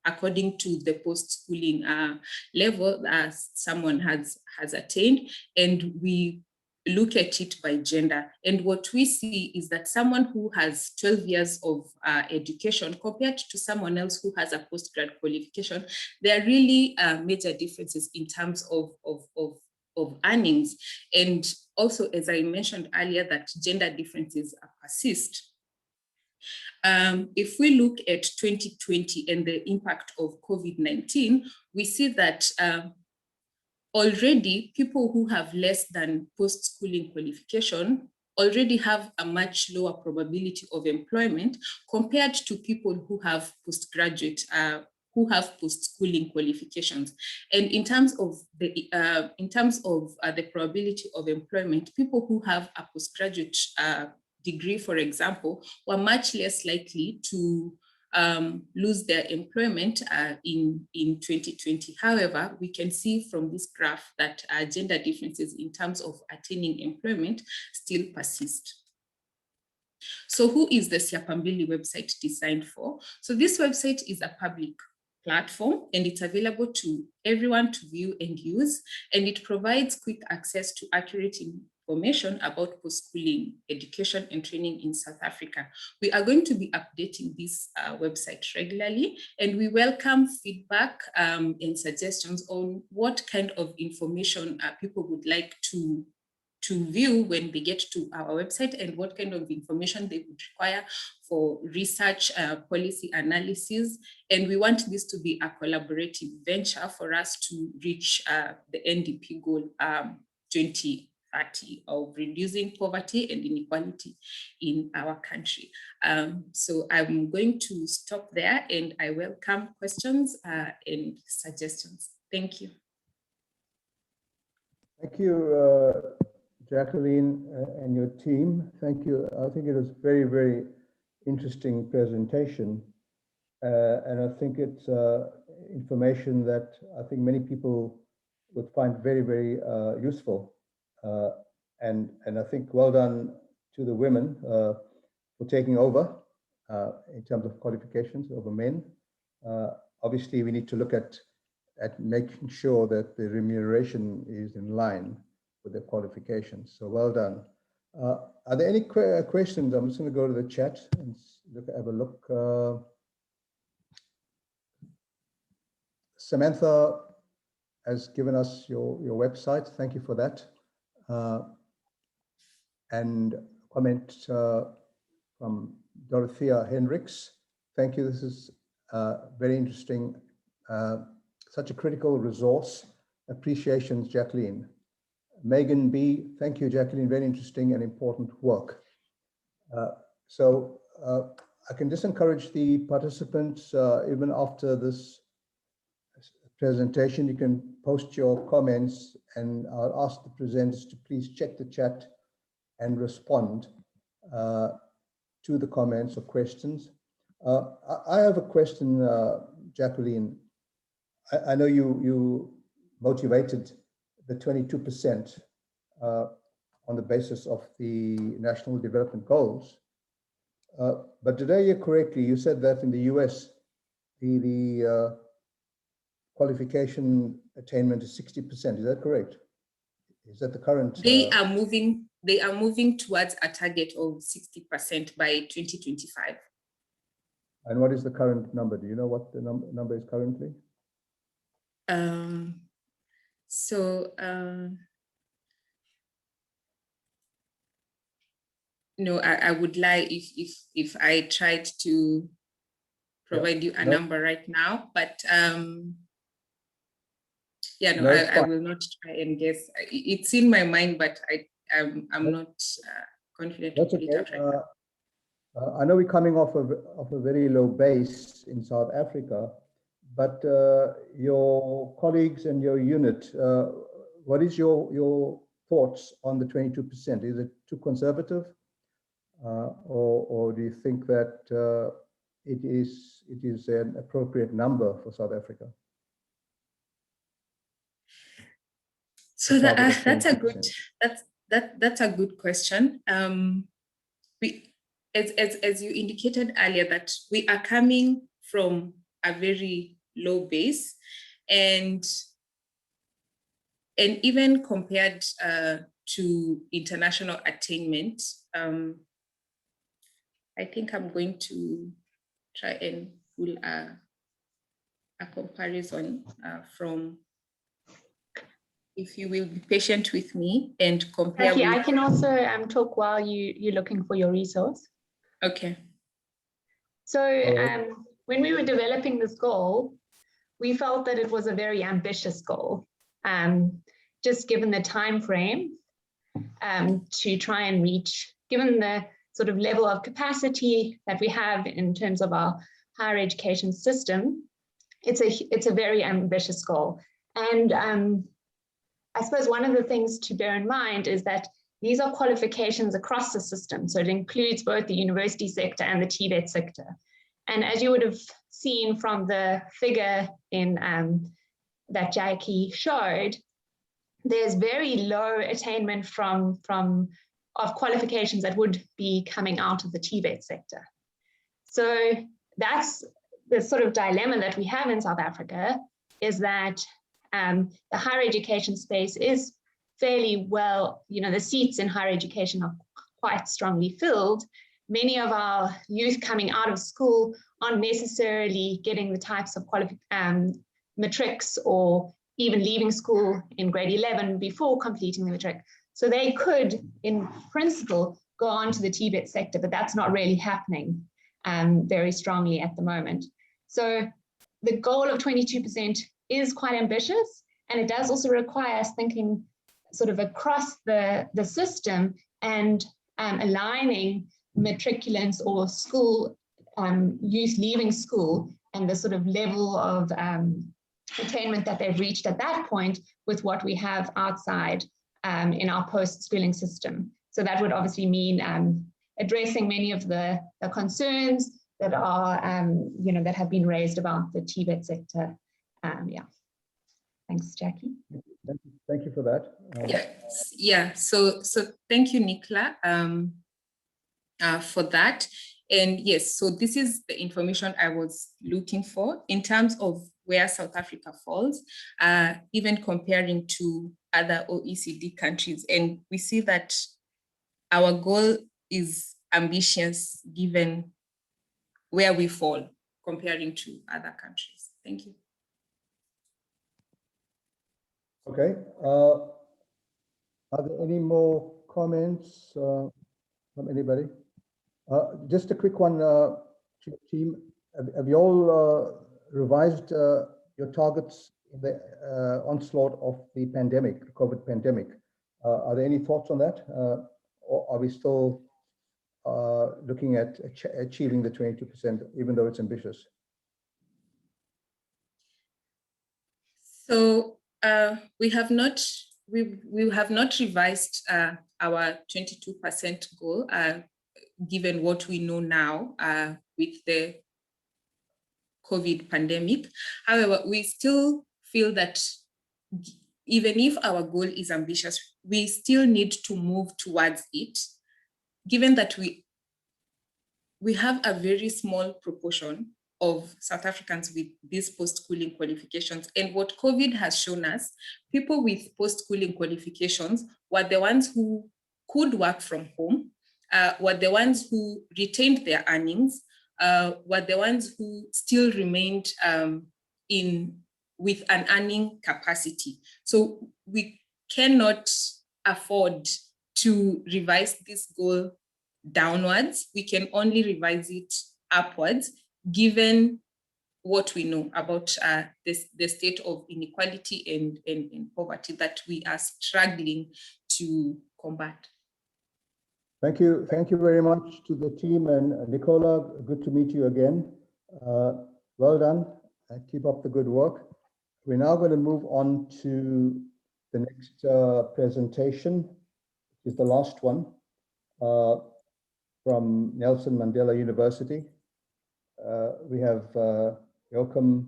according to the post-schooling level that someone has attained, and we look at it by gender. And what we see is that someone who has 12 years of education compared to someone else who has a postgrad qualification, there are really major differences in terms of earnings. And also, as I mentioned earlier, that gender differences persist. If we look at 2020 and the impact of COVID-19, we see that already people who have less than post-schooling qualification already have a much lower probability of employment compared to people who have postgraduate, who have post-schooling qualifications. And in terms of the probability of employment, people who have a postgraduate degree, for example, were much less likely to lose their employment in 2020. However, we can see from this graph that gender differences in terms of attaining employment still persist. So who is the Siyaphumelela website designed for? So this website is a public platform, and it's available to everyone to view and use, and it provides quick access to accurate information about post-schooling education and training in South Africa. We are going to be updating this website regularly, and we welcome feedback and suggestions on what kind of information people would like to view when they get to our website, and what kind of information they would require for research, policy analysis. And we want this to be a collaborative venture for us to reach the NDP goal 2030 of reducing poverty and inequality in our country. So I'm going to stop there, and I welcome questions and suggestions. Thank you. Thank you, Jacqueline and your team. Thank you. I think it was very, very interesting presentation. And I think it's information that I think many people would find very, very useful. And I think well done to the women for taking over in terms of qualifications over men. Obviously, we need to look at making sure that the remuneration is in line with their qualifications. So well done. Are there any questions? I'm just going to go to the chat and have a look. Samantha has given us your website. Thank you for that. And a comment from Dorothea Hendricks. Thank you. This is very interesting. Such a critical resource. Appreciations, Jacqueline. Megan B, thank you, Jacqueline. Very interesting and important work. So I can just encourage the participants, even after this presentation, you can post your comments, and I'll ask the presenters to please check the chat and respond to the comments or questions. I have a question, Jacqueline. I know you motivated the 22% on the basis of the National Development Goals. But did I hear correctly? You said that in the US, the qualification attainment is 60%. Is that correct? Is that the current? They are moving towards a target of 60% by 2025. And what is the current number? Do you know what the number is currently? No, I would lie if I tried to provide you a number right now, but yeah, no, I will not try and guess. It's in my mind, but I'm not confident to put it out right now. I know we're coming off a very low base in South Africa, but your colleagues and your unit, what is your thoughts on the 22%? Is it too conservative, or do you think that it is an appropriate number for South Africa? So that's a good question. As you indicated earlier, that we are coming from a very low base, and even compared to international attainment, I think I'm going to try and pull a comparison from, if you will be patient with me and compare. Okay, I can also talk while you're looking for your resource. Okay. So when we were developing this goal, we felt that it was a very ambitious goal, just given the time frame to try and reach, given the sort of level of capacity that we have in terms of our higher education system. It's a very ambitious goal. And I suppose one of the things to bear in mind is that these are qualifications across the system. So it includes both the university sector and the TVET sector. And as you would have seen from the figure in that Jackie showed, there's very low attainment of qualifications that would be coming out of the TVET sector. So that's the sort of dilemma that we have in South Africa is that the higher education space is fairly well, the seats in higher education are quite strongly filled. Many of our youth coming out of school aren't necessarily getting the types of matrics or even leaving school in grade 11 before completing the matric. So they could, in principle, go on to the TVET sector, but that's not really happening very strongly at the moment. So the goal of 22% is quite ambitious, and it does also require us thinking sort of across the system and aligning matriculants or school youth leaving school and the sort of level of attainment that they've reached at that point with what we have outside in our post-schooling system. So that would obviously mean addressing many of the concerns that are, that have been raised about the TVET sector. Yeah. Thanks, Jackie. Thank you for that. Yeah. So thank you, Nicola, for that. And yes, so this is the information I was looking for in terms of where South Africa falls, even comparing to other OECD countries. And we see that our goal is ambitious given where we fall comparing to other countries. Thank you. Okay. Are there any more comments from anybody? Just a quick one, team. Have you all revised your targets in the onslaught of the pandemic, the COVID pandemic? Are there any thoughts on that? Or are we still looking at achieving the 22%, even though it's ambitious? So we have not revised our 22% goal, given what we know now with the COVID pandemic. However, we still feel that even if our goal is ambitious, we still need to move towards it, given that we have a very small proportion of South Africans with these post-schooling qualifications. And what COVID has shown us, people with post-schooling qualifications were the ones who could work from home, were the ones who retained their earnings, were the ones who still remained with an earning capacity. So we cannot afford to revise this goal downwards. We can only revise it upwards, given what we know about the state of inequality and poverty that we are struggling to combat. Thank you. Thank you very much to the team, and Nicola, good to meet you again. Well done, and keep up the good work. We're now going to move on to the next presentation, which is the last one, from Nelson Mandela University. We have Joakim,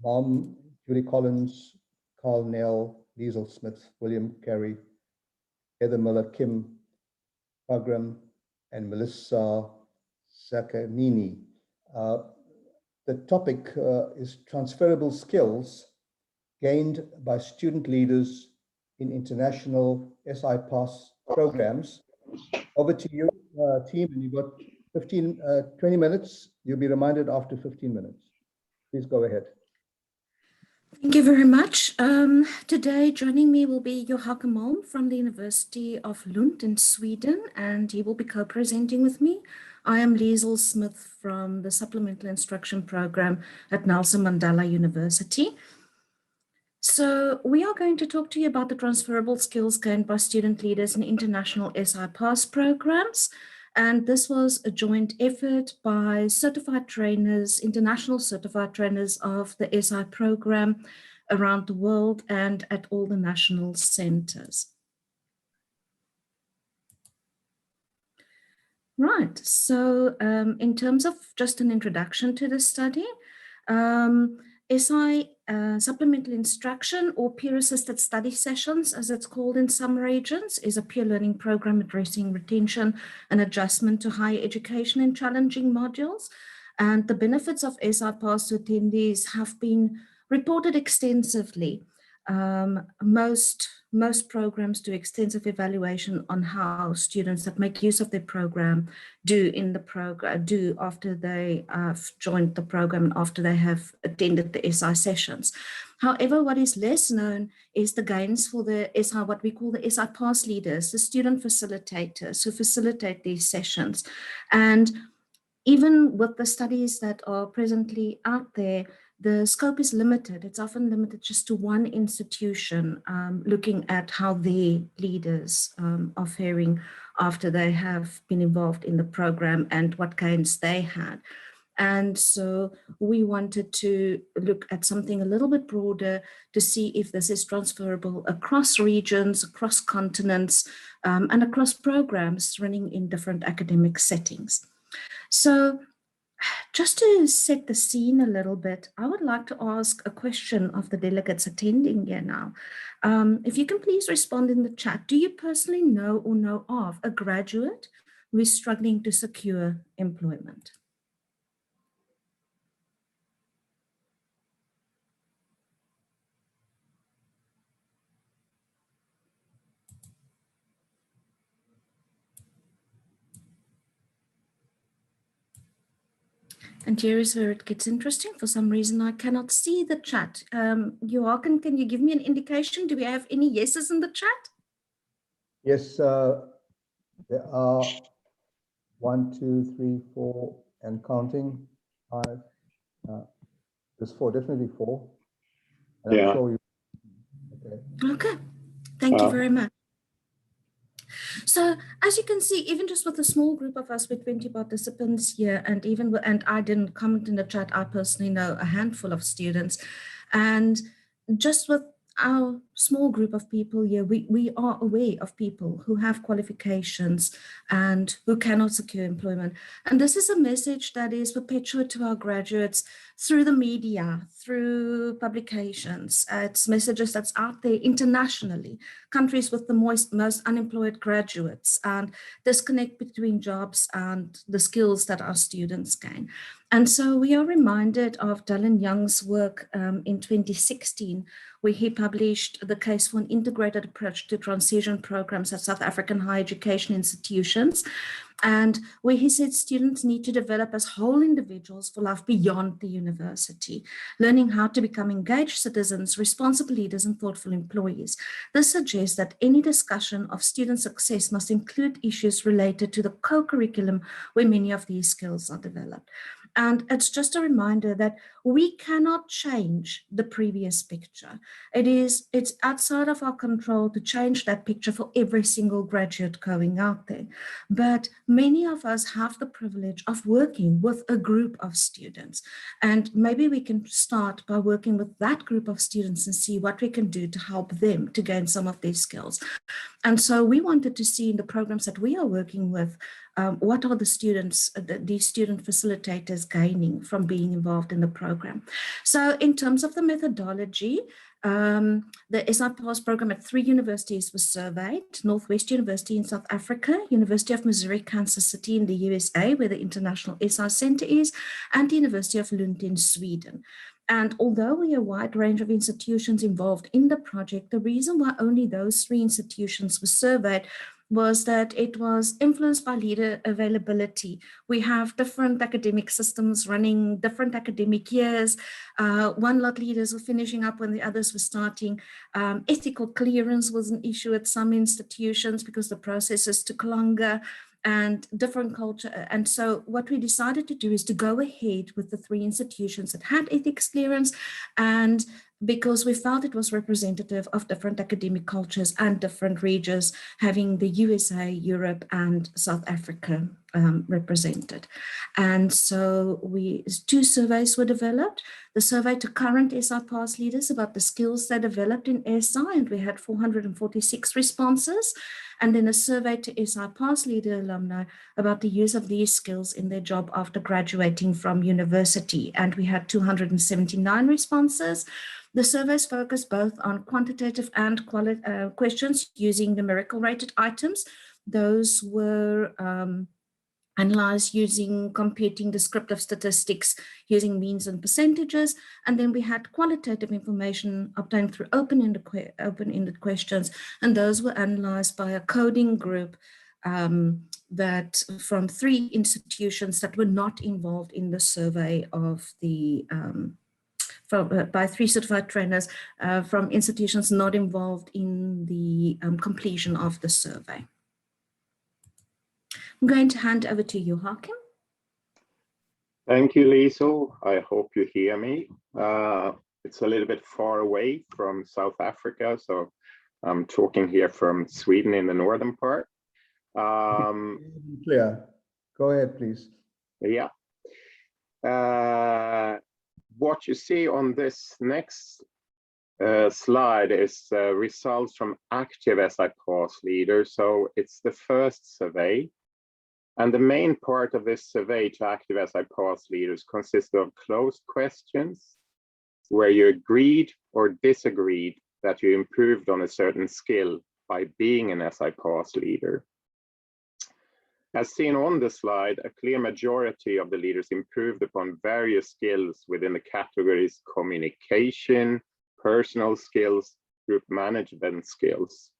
Malm, Julie Collins, Carl Nell, Liesl Smith, William Carey, Heather Miller, Kimm, Khagram, and Melissa Zaccagnini. The topic is transferable skills gained by student leaders in international SI Pass programs. Over to you, team, and you've got 20 minutes. You'll be reminded after 15 minutes. Please go ahead. Thank you very much. Today joining me will be Joakim Malm from the University of Lund in Sweden, and he will be co-presenting with me. I am Liesl Smith from the Supplemental Instruction Program at Nelson Mandela University. So we are going to talk to you about the transferable skills gained by student leaders in international SI Pass programs. And this was a joint effort by certified trainers, international certified trainers of the SI program around the world and at all the national centers. Right, so in terms of just an introduction to the study, SI supplemental instruction or peer-assisted study sessions, as it's called in some regions, is a peer learning program addressing retention and adjustment to higher education in challenging modules. And the benefits of SI Pass to attendees have been reported extensively. Most programs do extensive evaluation on how students that make use of their program do after they have joined the program and after they have attended the SI sessions. However, what is less known is the gains for the SI, what we call the SI Pass leaders, the student facilitators who facilitate these sessions. And even with the studies that are presently out there, the scope is limited. It's often limited just to one institution, looking at how their leaders are faring after they have been involved in the program and what gains they had. And so we wanted to look at something a little bit broader to see if this is transferable across regions, across continents, and across programs running in different academic settings. So just to set the scene a little bit, I would like to ask a question of the delegates attending here now. If you can please respond in the chat. Do you personally know or know of a graduate who is struggling to secure employment? And here is where it gets interesting. For some reason, I cannot see the chat. Joakim, can you give me an indication? Do we have any yeses in the chat? Yes, there are 1, 2, 3, 4, and counting. 5. There's 4, definitely 4. And Yeah. I'm sure you. Okay. Okay, thank you very much. So as you can see, even just with a small group of us with 20 participants here, and I didn't comment in the chat, I personally know a handful of students, and just with our small group of people here, we are aware of people who have qualifications and who cannot secure employment. And this is a message that is perpetuated to our graduates through the media, through publications. It's messages that's out there internationally, countries with the most unemployed graduates, and disconnect between jobs and the skills that our students gain. And so we are reminded of Dylan Young's work in 2016, where he published the case for an integrated approach to transition programs at South African higher education institutions, and where he said students need to develop as whole individuals for life beyond the university, learning how to become engaged citizens, responsible leaders, and thoughtful employees. This suggests that any discussion of student success must include issues related to the co-curriculum where many of these skills are developed. And it's just a reminder that we cannot change the previous picture. It's outside of our control to change that picture for every single graduate going out there. But many of us have the privilege of working with a group of students. And maybe we can start by working with that group of students and see what we can do to help them to gain some of these skills. And so we wanted to see in the programs that we are working with, what are the students, these student facilitators gaining from being involved in the program. So in terms of the methodology, the SI Pass program at 3 universities was surveyed: Northwest University in South Africa, University of Missouri, Kansas City in the USA, where the International SI Center is, and the University of Lund in Sweden. And although we have a wide range of institutions involved in the project, the reason why only those 3 institutions were surveyed was that it was influenced by leader availability. We have different academic systems running different academic years. One lot leaders were finishing up when the others were starting. Ethical clearance was an issue at some institutions because the processes took longer, and different culture. And so what we decided to do is to go ahead with the 3 institutions that had ethics clearance, and because we felt it was representative of different academic cultures and different regions, having the USA, Europe, and South Africa represented. And so 2 surveys were developed. The survey to current SI Pass leaders about the skills they developed in SI, and we had 446 responses. And then a survey to SI Pass leader alumni about the use of these skills in their job after graduating from university, and we had 279 responses. The surveys focused both on quantitative and questions using numerical rated items. Those were analyzed using computing descriptive statistics using means and percentages. And then we had qualitative information obtained through open-ended questions, and those were analyzed by a coding group that from 3 institutions that were not involved in the survey of the by 3 certified trainers from institutions not involved in the completion of the survey. I'm going to hand over to you, Joakim. Thank you, Liesl. I hope you hear me. It's a little bit far away from South Africa, so I'm talking here from Sweden in the northern part. Clear. Go ahead, please. Yeah. What you see on this next slide is results from active SI Pass leaders. So it's the first survey. And the main part of this survey to active SI Pass leaders consists of closed questions where you agreed or disagreed that you improved on a certain skill by being an SI Pass leader. As seen on the slide, a clear majority of the leaders improved upon various skills within the categories communication, personal skills, group management skills.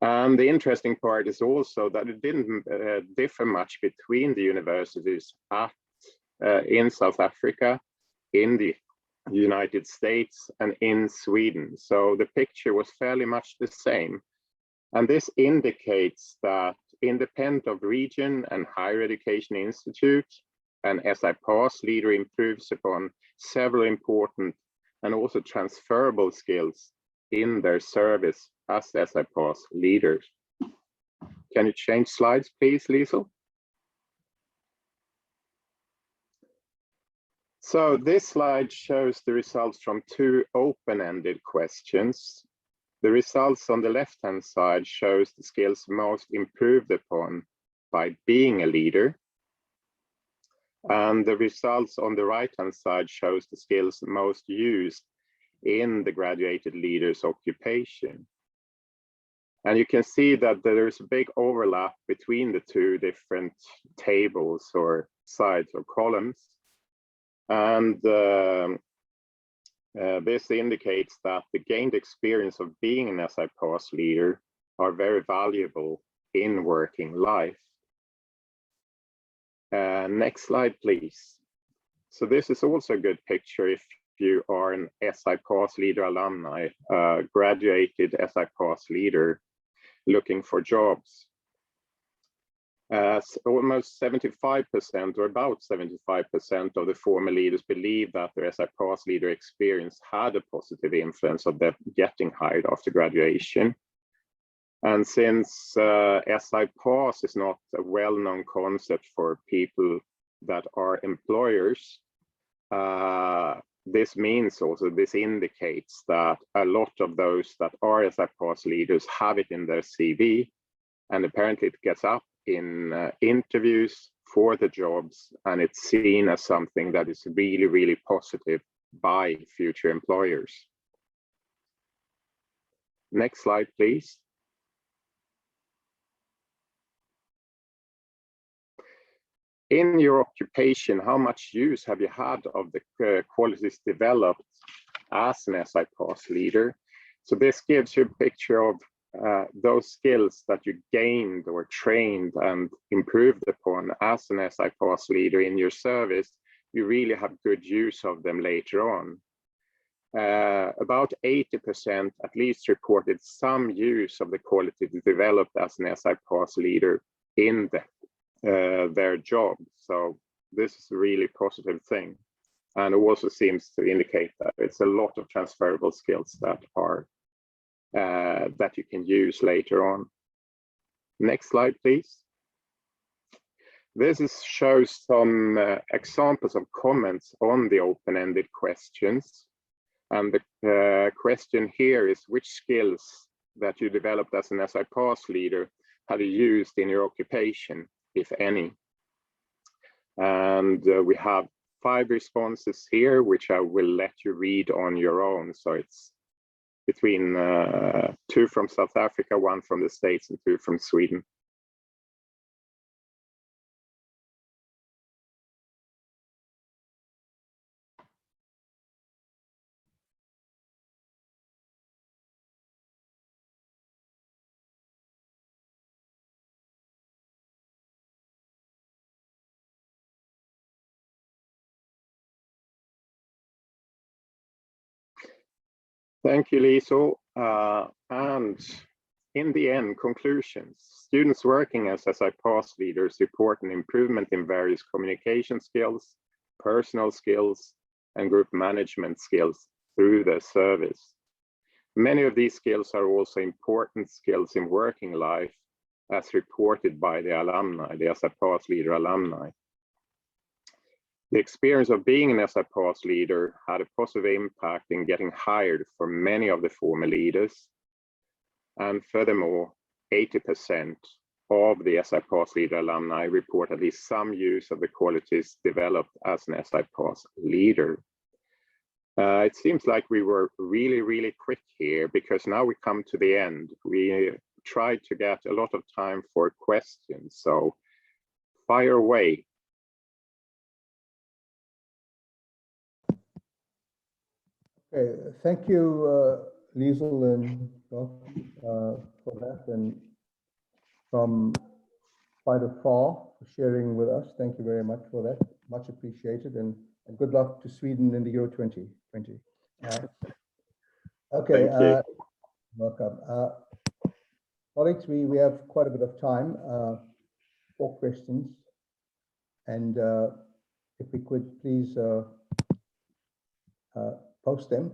And the interesting part is also that it didn't differ much between the universities in South Africa, in the United States, and in Sweden. So the picture was fairly much the same. And this indicates that independent of region and higher education institute, an SI Pass leader improves upon several important and also transferable skills in their service as SI Pass leaders. Can you change slides, please, Liesl? So this slide shows the results from 2 open-ended questions. The results on the left-hand side shows the skills most improved upon by being a leader. And the results on the right-hand side shows the skills most used in the graduated leader's occupation. And you can see that there is a big overlap between the 2 different tables or sides or columns. And this indicates that the gained experience of being an SI Pass leader are very valuable in working life. Next slide, please. So this is also a good picture if you are an SI Pass leader alumni, graduated SI Pass leader looking for jobs. Almost 75% or about 75% of the former leaders believe that their SI Pass leader experience had a positive influence of them getting hired after graduation. And since SI Pass is not a well-known concept for people that are employers, this means also, this indicates that a lot of those that are SI Pass leaders have it in their CV, and apparently it gets up in interviews for the jobs, and it's seen as something that is really, really positive by future employers. Next slide, please. In your occupation, how much use have you had of the qualities developed as an SI Pass leader? So this gives you a picture of those skills that you gained or trained and improved upon as an SI Pass leader in your service. You really have good use of them later on. About 80% at least reported some use of the quality developed as an SI Pass leader in their job. So this is a really positive thing. And it also seems to indicate that it's a lot of transferable skills that are that you can use later on. Next slide, please. This shows some examples of comments on the open-ended questions. And the question here is, which skills that you developed as an SI Pass leader have you used in your occupation, if any? And we have 5 responses here, which I will let you read on your own. So it's between 2 from South Africa, 1 from the States, and 2 from Sweden. Thank you, Liesl. And in the end, conclusions. Students working as SI Pass leaders report an improvement in various communication skills, personal skills, and group management skills through their service. Many of these skills are also important skills in working life, as reported by the alumni, the SI Pass leader alumni. The experience of being an SI Pass leader had a positive impact in getting hired for many of the former leaders. And furthermore, 80% of the SI Pass leader alumni report at least some use of the qualities developed as an SI Pass leader. It seems like we were really quick here, because now we come to the end. We tried to get a lot of time for questions, so fire away. Okay, thank you, Liesl and Jock, for that, and from quite afar for sharing with us. Thank you very much for that. Much appreciated, and good luck to Sweden in the Euro 2020. Okay, welcome. Colleagues, we have quite a bit of time for questions, and if we could please post them.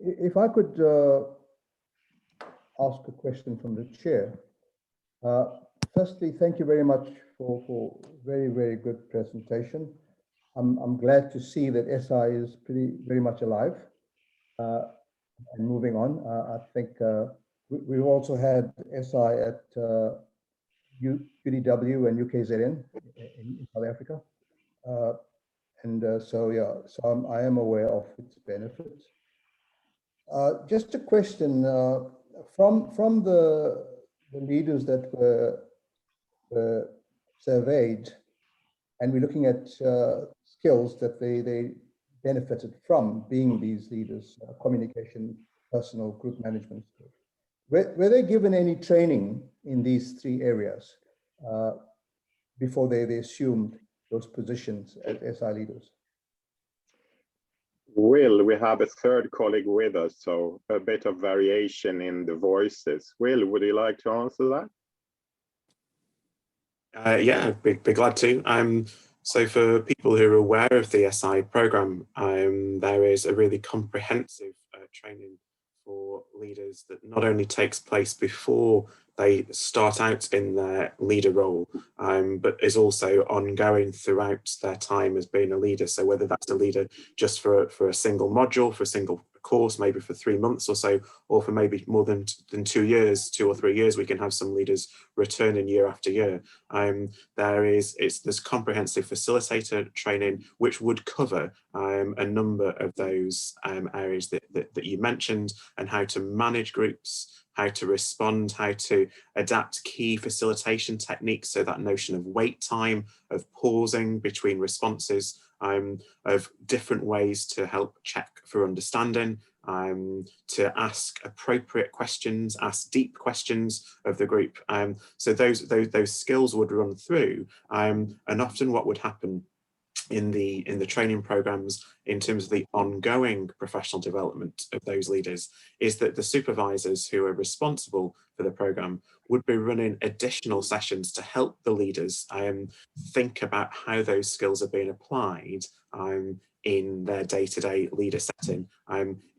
If I could ask a question from the chair. Firstly, thank you very much for very good presentation. I'm glad to see that SI is very much alive and moving on. I think we've also had SI at UDW and UKZN in South Africa. So I am aware of its benefits. Just a question from the leaders that were surveyed, and we're looking at skills that they benefited from being these leaders: communication, personal, group management skills. Were they given any training in these three areas before they assumed those positions as SI leaders? Will, we have a third colleague with us, so a bit of variation in the voices. Will, would you like to answer that? Yeah, I'd be glad to. So for people who are aware of the SI program, there is a really comprehensive training for leaders that not only takes place before they start out in their leader role, but is also ongoing throughout their time as being a leader. So whether that's a leader just for a single module, for a single course, maybe for 3 months or so, or for maybe more than 2 years, 2 or 3 years, we can have some leaders returning year after year. There's comprehensive facilitator training, which would cover a number of those areas that you mentioned, and how to manage groups, how to respond, how to adapt key facilitation techniques. So that notion of wait time, of pausing between responses, of different ways to help check for understanding, to ask appropriate questions, ask deep questions of the group. So those skills would run through, and often what would happen in the training programs in terms of the ongoing professional development of those leaders is that the supervisors who are responsible for the program would be running additional sessions to help the leaders think about how those skills are being applied in their day-to-day leader setting.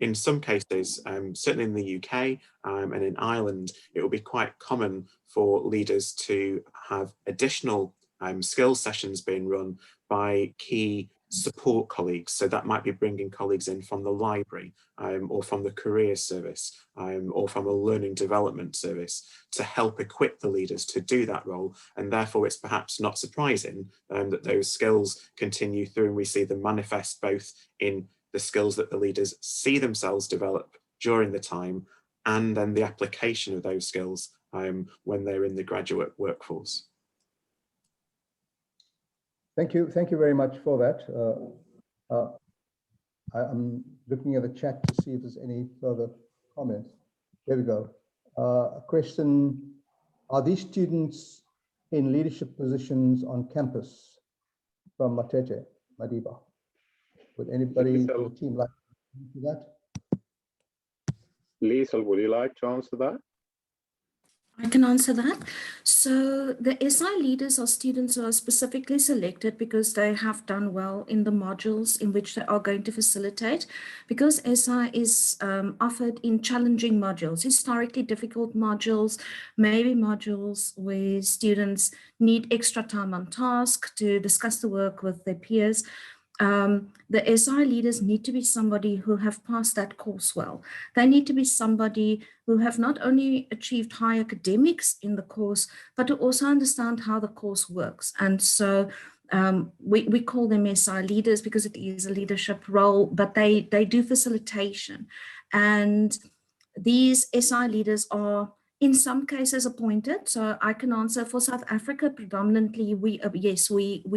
In some cases, certainly in the UK and in Ireland, it will be quite common for leaders to have additional skills sessions being run by key support colleagues. So that might be bringing colleagues in from the library or from the careers service or from a learning development service to help equip the leaders to do that role. And therefore it's perhaps not surprising that those skills continue through, and we see them manifest both in the skills that the leaders see themselves develop during the time, and then the application of those skills when they're in the graduate workforce. Thank you very much for that. I'm looking at the chat to see if there's any further comments. There we go. A question: are these students in leadership positions on campus? From Matete Madiba. Would anybody on the team like to do that? Liesl, would you like to answer that? I can answer that. So the SI leaders are students who are specifically selected because they have done well in the modules in which they are going to facilitate. Because SI is offered in challenging modules, historically difficult modules, maybe modules where students need extra time on task to discuss the work with their peers. The SI leaders need to be somebody who have passed that course well. They need to be somebody who have not only achieved high academics in the course, but to also understand how the course works. And so we call them SI leaders because it is a leadership role, but they do facilitation. And these SI leaders are in some cases appointed. So I can answer for South Africa predominantly, we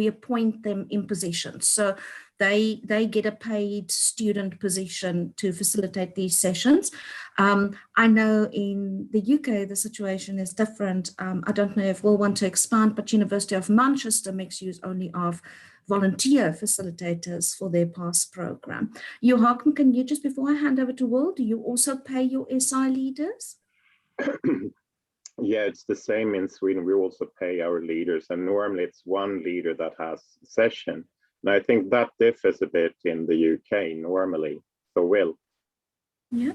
appoint them in positions. So they get a paid student position to facilitate these sessions. I know in the UK, the situation is different. I don't know if we'll want to expand, but University of Manchester makes use only of volunteer facilitators for their PASS program. Joakim, can you, just before I hand over to Will, do you also pay your SI leaders? Yeah, it's the same in Sweden. We also pay our leaders, and normally it's one leader that has a session. And I think that differs a bit in the UK normally. So Will. Yeah.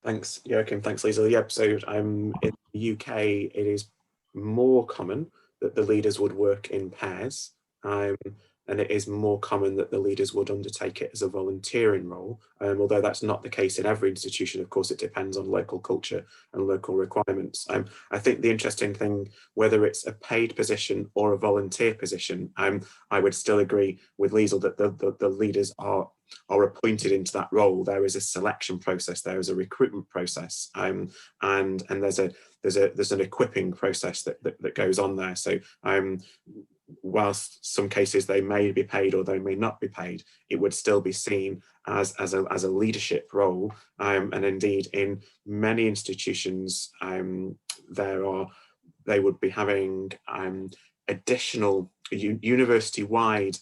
Thanks, Joakim. Thanks, Liesl. Yep. So in the UK, it is more common that the leaders would work in pairs. And it is more common that the leaders would undertake it as a volunteering role, although that's not the case in every institution. Of course, it depends on local culture and local requirements. I think the interesting thing, whether it's a paid position or a volunteer position, I would still agree with Liesl that the leaders are appointed into that role. There is a selection process, there is a recruitment process, and there's an equipping process that goes on there. So whilst some cases they may be paid or they may not be paid, it would still be seen as a leadership role. And indeed, in many institutions, they would be having additional university-wide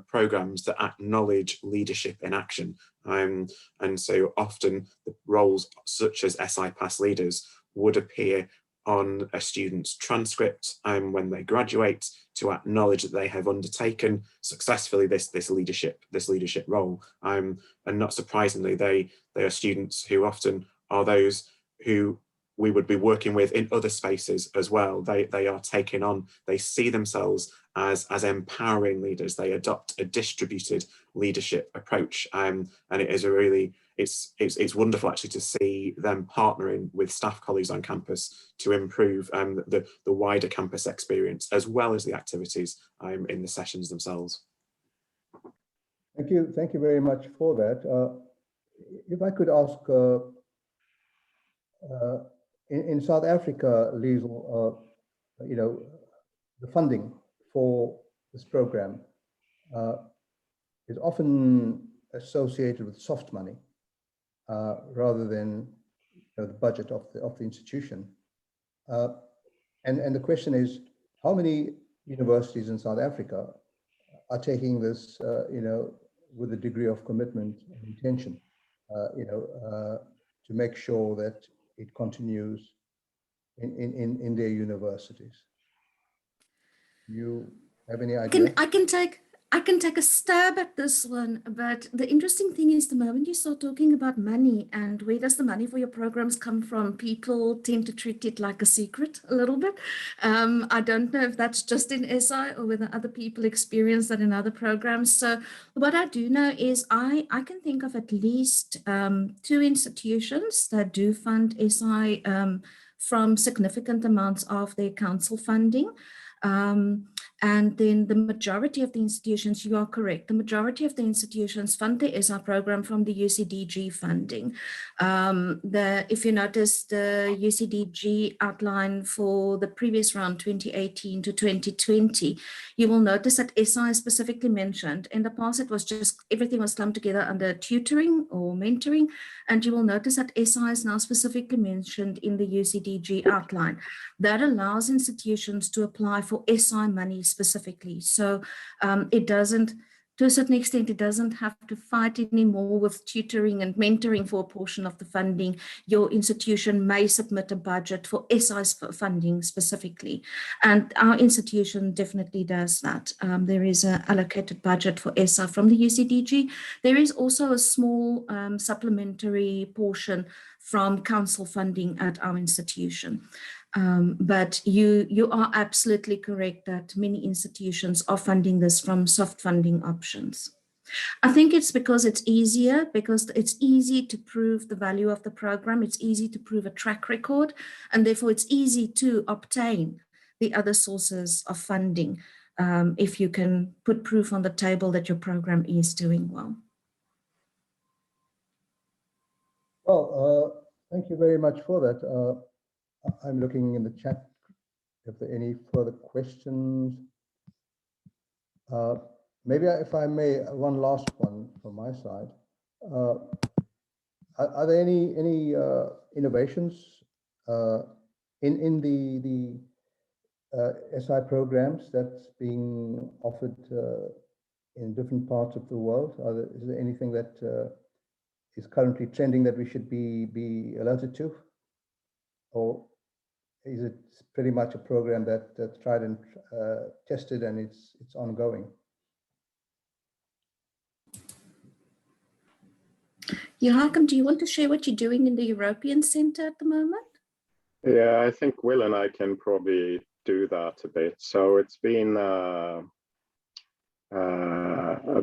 programs that acknowledge leadership in action. And so often the roles such as SI Pass leaders would appear on a student's transcript when they graduate, to acknowledge that they have undertaken successfully this leadership role. And not surprisingly, they are students who often are those who we would be working with in other spaces as well. They are taking on, they see themselves as empowering leaders. They adopt a distributed leadership approach, and it is a really, it's wonderful actually to see them partnering with staff colleagues on campus to improve the wider campus experience as well as the activities in the sessions themselves. Thank you very much for that. If I could ask, in South Africa, Liesl, the funding for this program is often associated with soft money rather than the budget of the institution. And the question is, how many universities in South Africa are taking this, with a degree of commitment and intention, to make sure that it continues in their universities? You have any idea? I can take a stab at this one, but the interesting thing is the moment you start talking about money and where does the money for your programs come from, people tend to treat it like a secret a little bit. I don't know if that's just in SI or whether other people experience that in other programs. So what I do know is I can think of at least 2 institutions that do fund SI from significant amounts of their council funding. And then the majority of the institutions, you are correct, the majority of the institutions fund the SI program from the UCDG funding. If you notice the UCDG outline for the previous round, 2018 to 2020, you will notice that SI is specifically mentioned. In the past, it was just everything was lumped together under tutoring or mentoring. And you will notice that SI is now specifically mentioned in the UCDG outline. That allows institutions to apply for SI money specifically. So it doesn't, to a certain extent, it doesn't have to fight anymore with tutoring and mentoring for a portion of the funding. Your institution may submit a budget for SI's funding specifically. And our institution definitely does that. There is an allocated budget for SI from the UCDG. There is also a small supplementary portion from council funding at our institution. But you are absolutely correct that many institutions are funding this from soft funding options. I think it's because it's easier, because it's easy to prove the value of the program. It's easy to prove a track record, and therefore it's easy to obtain the other sources of funding if you can put proof on the table that your program is doing well. Well, thank you very much for that. I'm looking in the chat if there are any further questions. Maybe if I may, one last one from my side. Are there any innovations in the SI programs that's being offered in different parts of the world? Is there anything that is currently trending that we should be alerted to? Or is it pretty much a program that's tried and tested and it's ongoing? Joakim, do you want to share what you're doing in the European Centre at the moment? Yeah, I think Will and I can probably do that a bit. So it's been a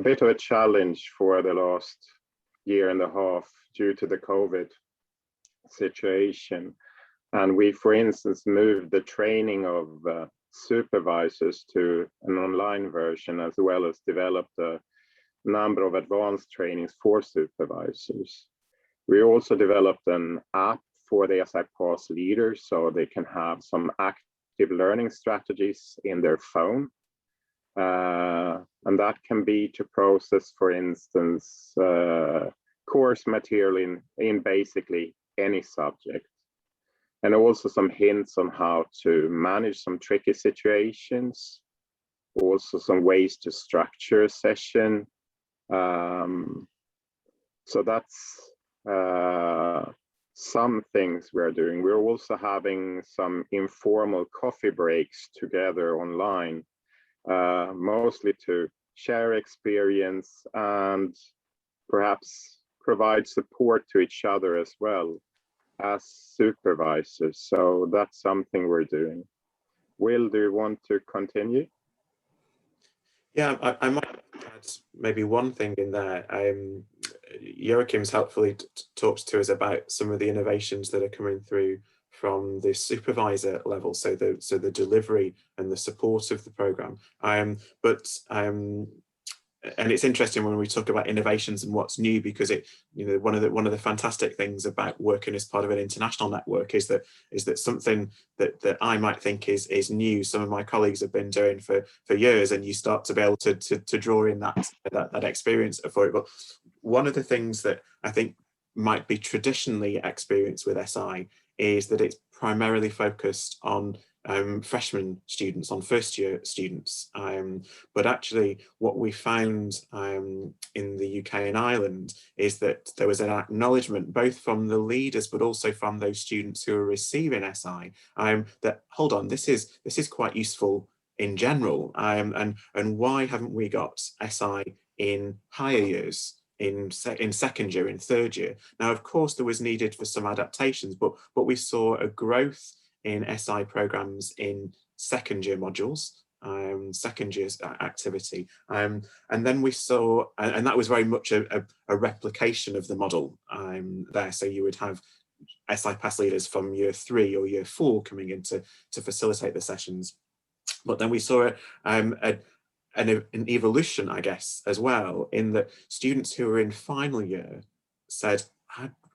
bit of a challenge for the last year and a half due to the COVID situation. And we, for instance, moved the training of supervisors to an online version, as well as developed a number of advanced trainings for supervisors. We also developed an app for the SI Pass leaders, so they can have some active learning strategies in their phone. And that can be to process, for instance, course material in basically any subject. And also some hints on how to manage some tricky situations, also some ways to structure a session. So that's some things we're doing. We're also having some informal coffee breaks together online, mostly to share experience and perhaps provide support to each other as well as supervisors. So that's something we're doing. Will, do you want to continue? Yeah, I might add maybe one thing in there. Joakim's helpfully talks to us about some of the innovations that are coming through from the supervisor level, so the delivery and the support of the program. And it's interesting when we talk about innovations and what's new, because one of the fantastic things about working as part of an international network is that something that I might think is new, some of my colleagues have been doing for years, and you start to be able to draw in that experience for it. But one of the things that I think might be traditionally experienced with SI is that it's primarily focused on freshman students, on first year students, but actually what we found in the UK and Ireland is that there was an acknowledgement both from the leaders but also from those students who are receiving SI that hold on, this is quite useful in general, and why haven't we got SI in higher years, in second year, in third year? Now, of course, there was needed for some adaptations, but we saw a growth in SI programs in second year modules, second year's activity. And then we saw, and that was very much a replication of the model there. So you would have SI Pass leaders from year 3 or year 4 coming in to facilitate the sessions. But then we saw an evolution, I guess, as well, in that students who were in final year said,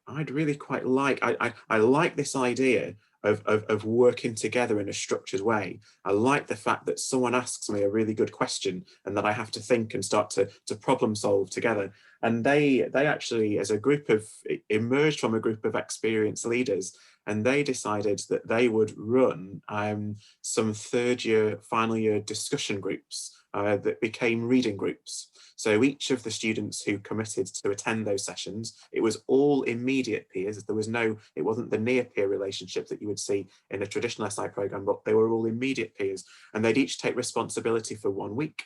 I'd really quite like, I like this idea of working together in a structured way. I like the fact that someone asks me a really good question and that I have to think and start to problem solve together. And they actually, as a group emerged from a group of experienced leaders, and they decided that they would run some third year, final year discussion groups that became reading groups. So each of the students who committed to attend those sessions, it was all immediate peers. There was no, it wasn't the near peer relationship that you would see in a traditional SI program, but they were all immediate peers, and they'd each take responsibility for 1 week,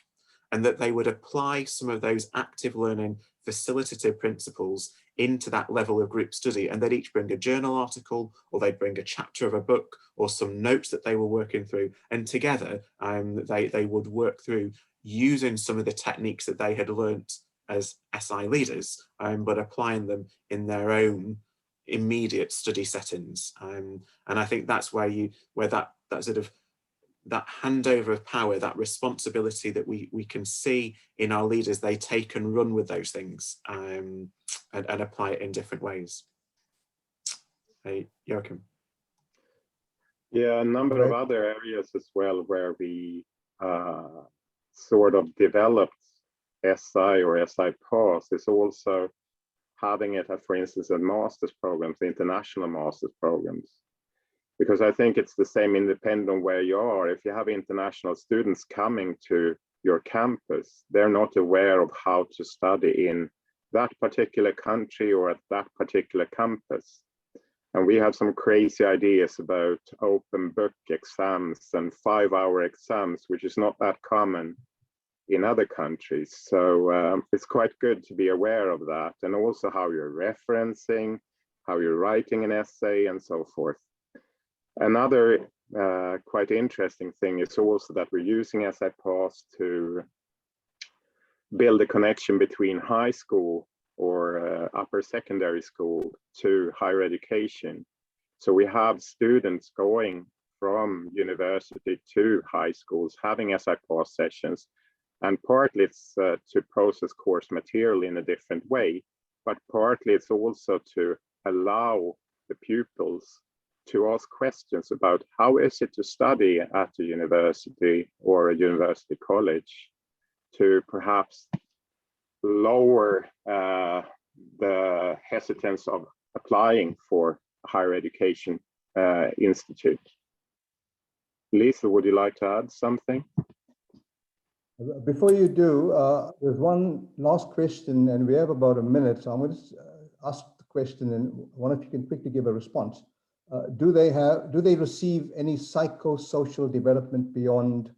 and that they would apply some of those active learning facilitative principles into that level of group study. And they'd each bring a journal article, or they'd bring a chapter of a book, or some notes that they were working through. And together they would work through using some of the techniques that they had learnt as SI leaders, but applying them in their own immediate study settings. And I think that's where that sort of that handover of power, that responsibility that we can see in our leaders, they take and run with those things and apply it in different ways. Hey, Joakim. Yeah, a number of other areas as well where we sort of developed SI or SI PAS is also having it, for instance, at master's programs, international master's programs. Because I think it's the same independent on where you are. If you have international students coming to your campus, they're not aware of how to study in that particular country or at that particular campus. And we have some crazy ideas about open book exams and 5-hour exams, which is not that common in other countries. So it's quite good to be aware of that, and also how you're referencing, how you're writing an essay, and so forth. Another quite interesting thing is also that we're using SI PAS to build a connection between high school or upper secondary school to higher education. So we have students going from university to high schools having SI PAS sessions, and partly it's to process course material in a different way, but partly it's also to allow the pupils to ask questions about how is it to study at a university or a university college, to perhaps lower the hesitance of applying for a higher education institute. Liesl, would you like to add something? Before you do, there's one last question, and we have about a minute, so I'm going to ask the question, and I wonder if you can quickly give a response. Do they receive any psychosocial development beyond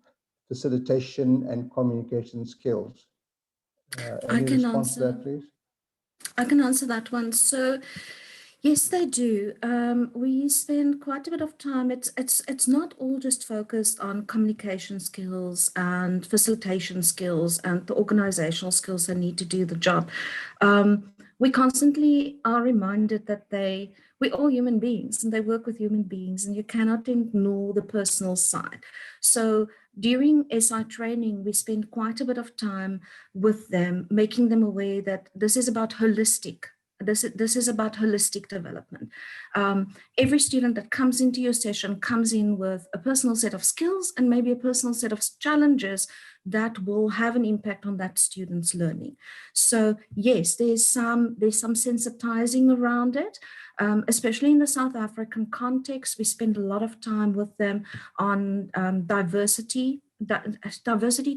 facilitation and communication skills? Any response to that, please? I can answer that one. So yes, they do. We spend quite a bit of time. It's not all just focused on communication skills and facilitation skills and the organizational skills they need to do the job. We constantly are reminded that we're all human beings and they work with human beings, and you cannot ignore the personal side. So during SI training, we spend quite a bit of time with them, making them aware that this is about holistic. This is about holistic development. Every student that comes into your session comes in with a personal set of skills and maybe a personal set of challenges that will have an impact on that student's learning. So yes, there's some sensitizing around it, especially in the South African context. We spend a lot of time with them on diversity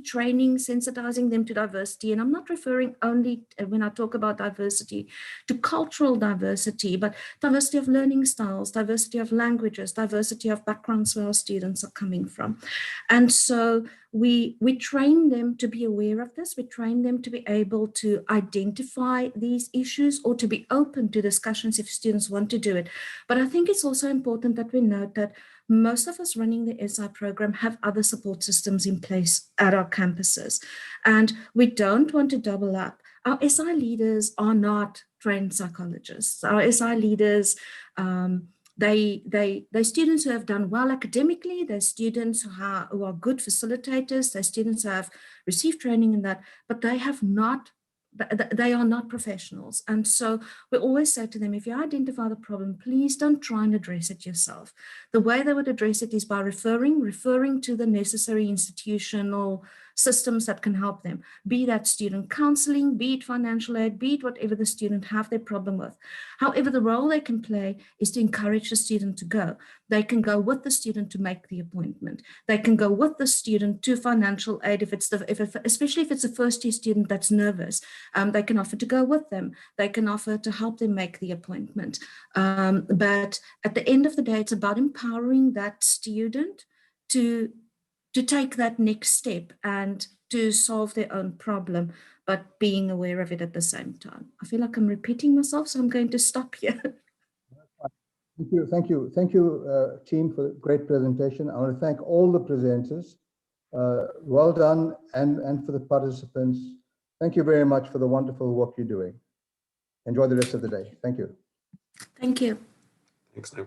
training, sensitizing them to diversity. And I'm not referring only, when I talk about diversity, to cultural diversity, but diversity of learning styles, diversity of languages, diversity of backgrounds where our students are coming from. And so we train them to be aware of this. We train them to be able to identify these issues or to be open to discussions if students want to do it. But I think it's also important that we note that most of us running the SI program have other support systems in place at our campuses, and we don't want to double up. Our SI leaders are not trained psychologists. Our SI leaders, they're students who have done well academically. They're students who are good facilitators. They're students who have received training in that, but they are not professionals. And so we always say to them, if you identify the problem, please don't try and address it yourself. The way they would address it is by referring to the necessary institutional systems that can help them, be that student counseling, be it financial aid, be it whatever the student have their problem with. However, the role they can play is to encourage the student to go. They can go with the student to make the appointment. They can go with the student to financial aid especially if it's a first-year student that's nervous. They can offer to go with them. They can offer to help them make the appointment. But at the end of the day, it's about empowering that student to take that next step and to solve their own problem, but being aware of it at the same time. I feel like I'm repeating myself, so I'm going to stop here. Thank you, team, for the great presentation. I want to thank all the presenters. Well done, and for the participants. Thank you very much for the wonderful work you're doing. Enjoy the rest of the day. Thank you. Thank you. Thanks, now.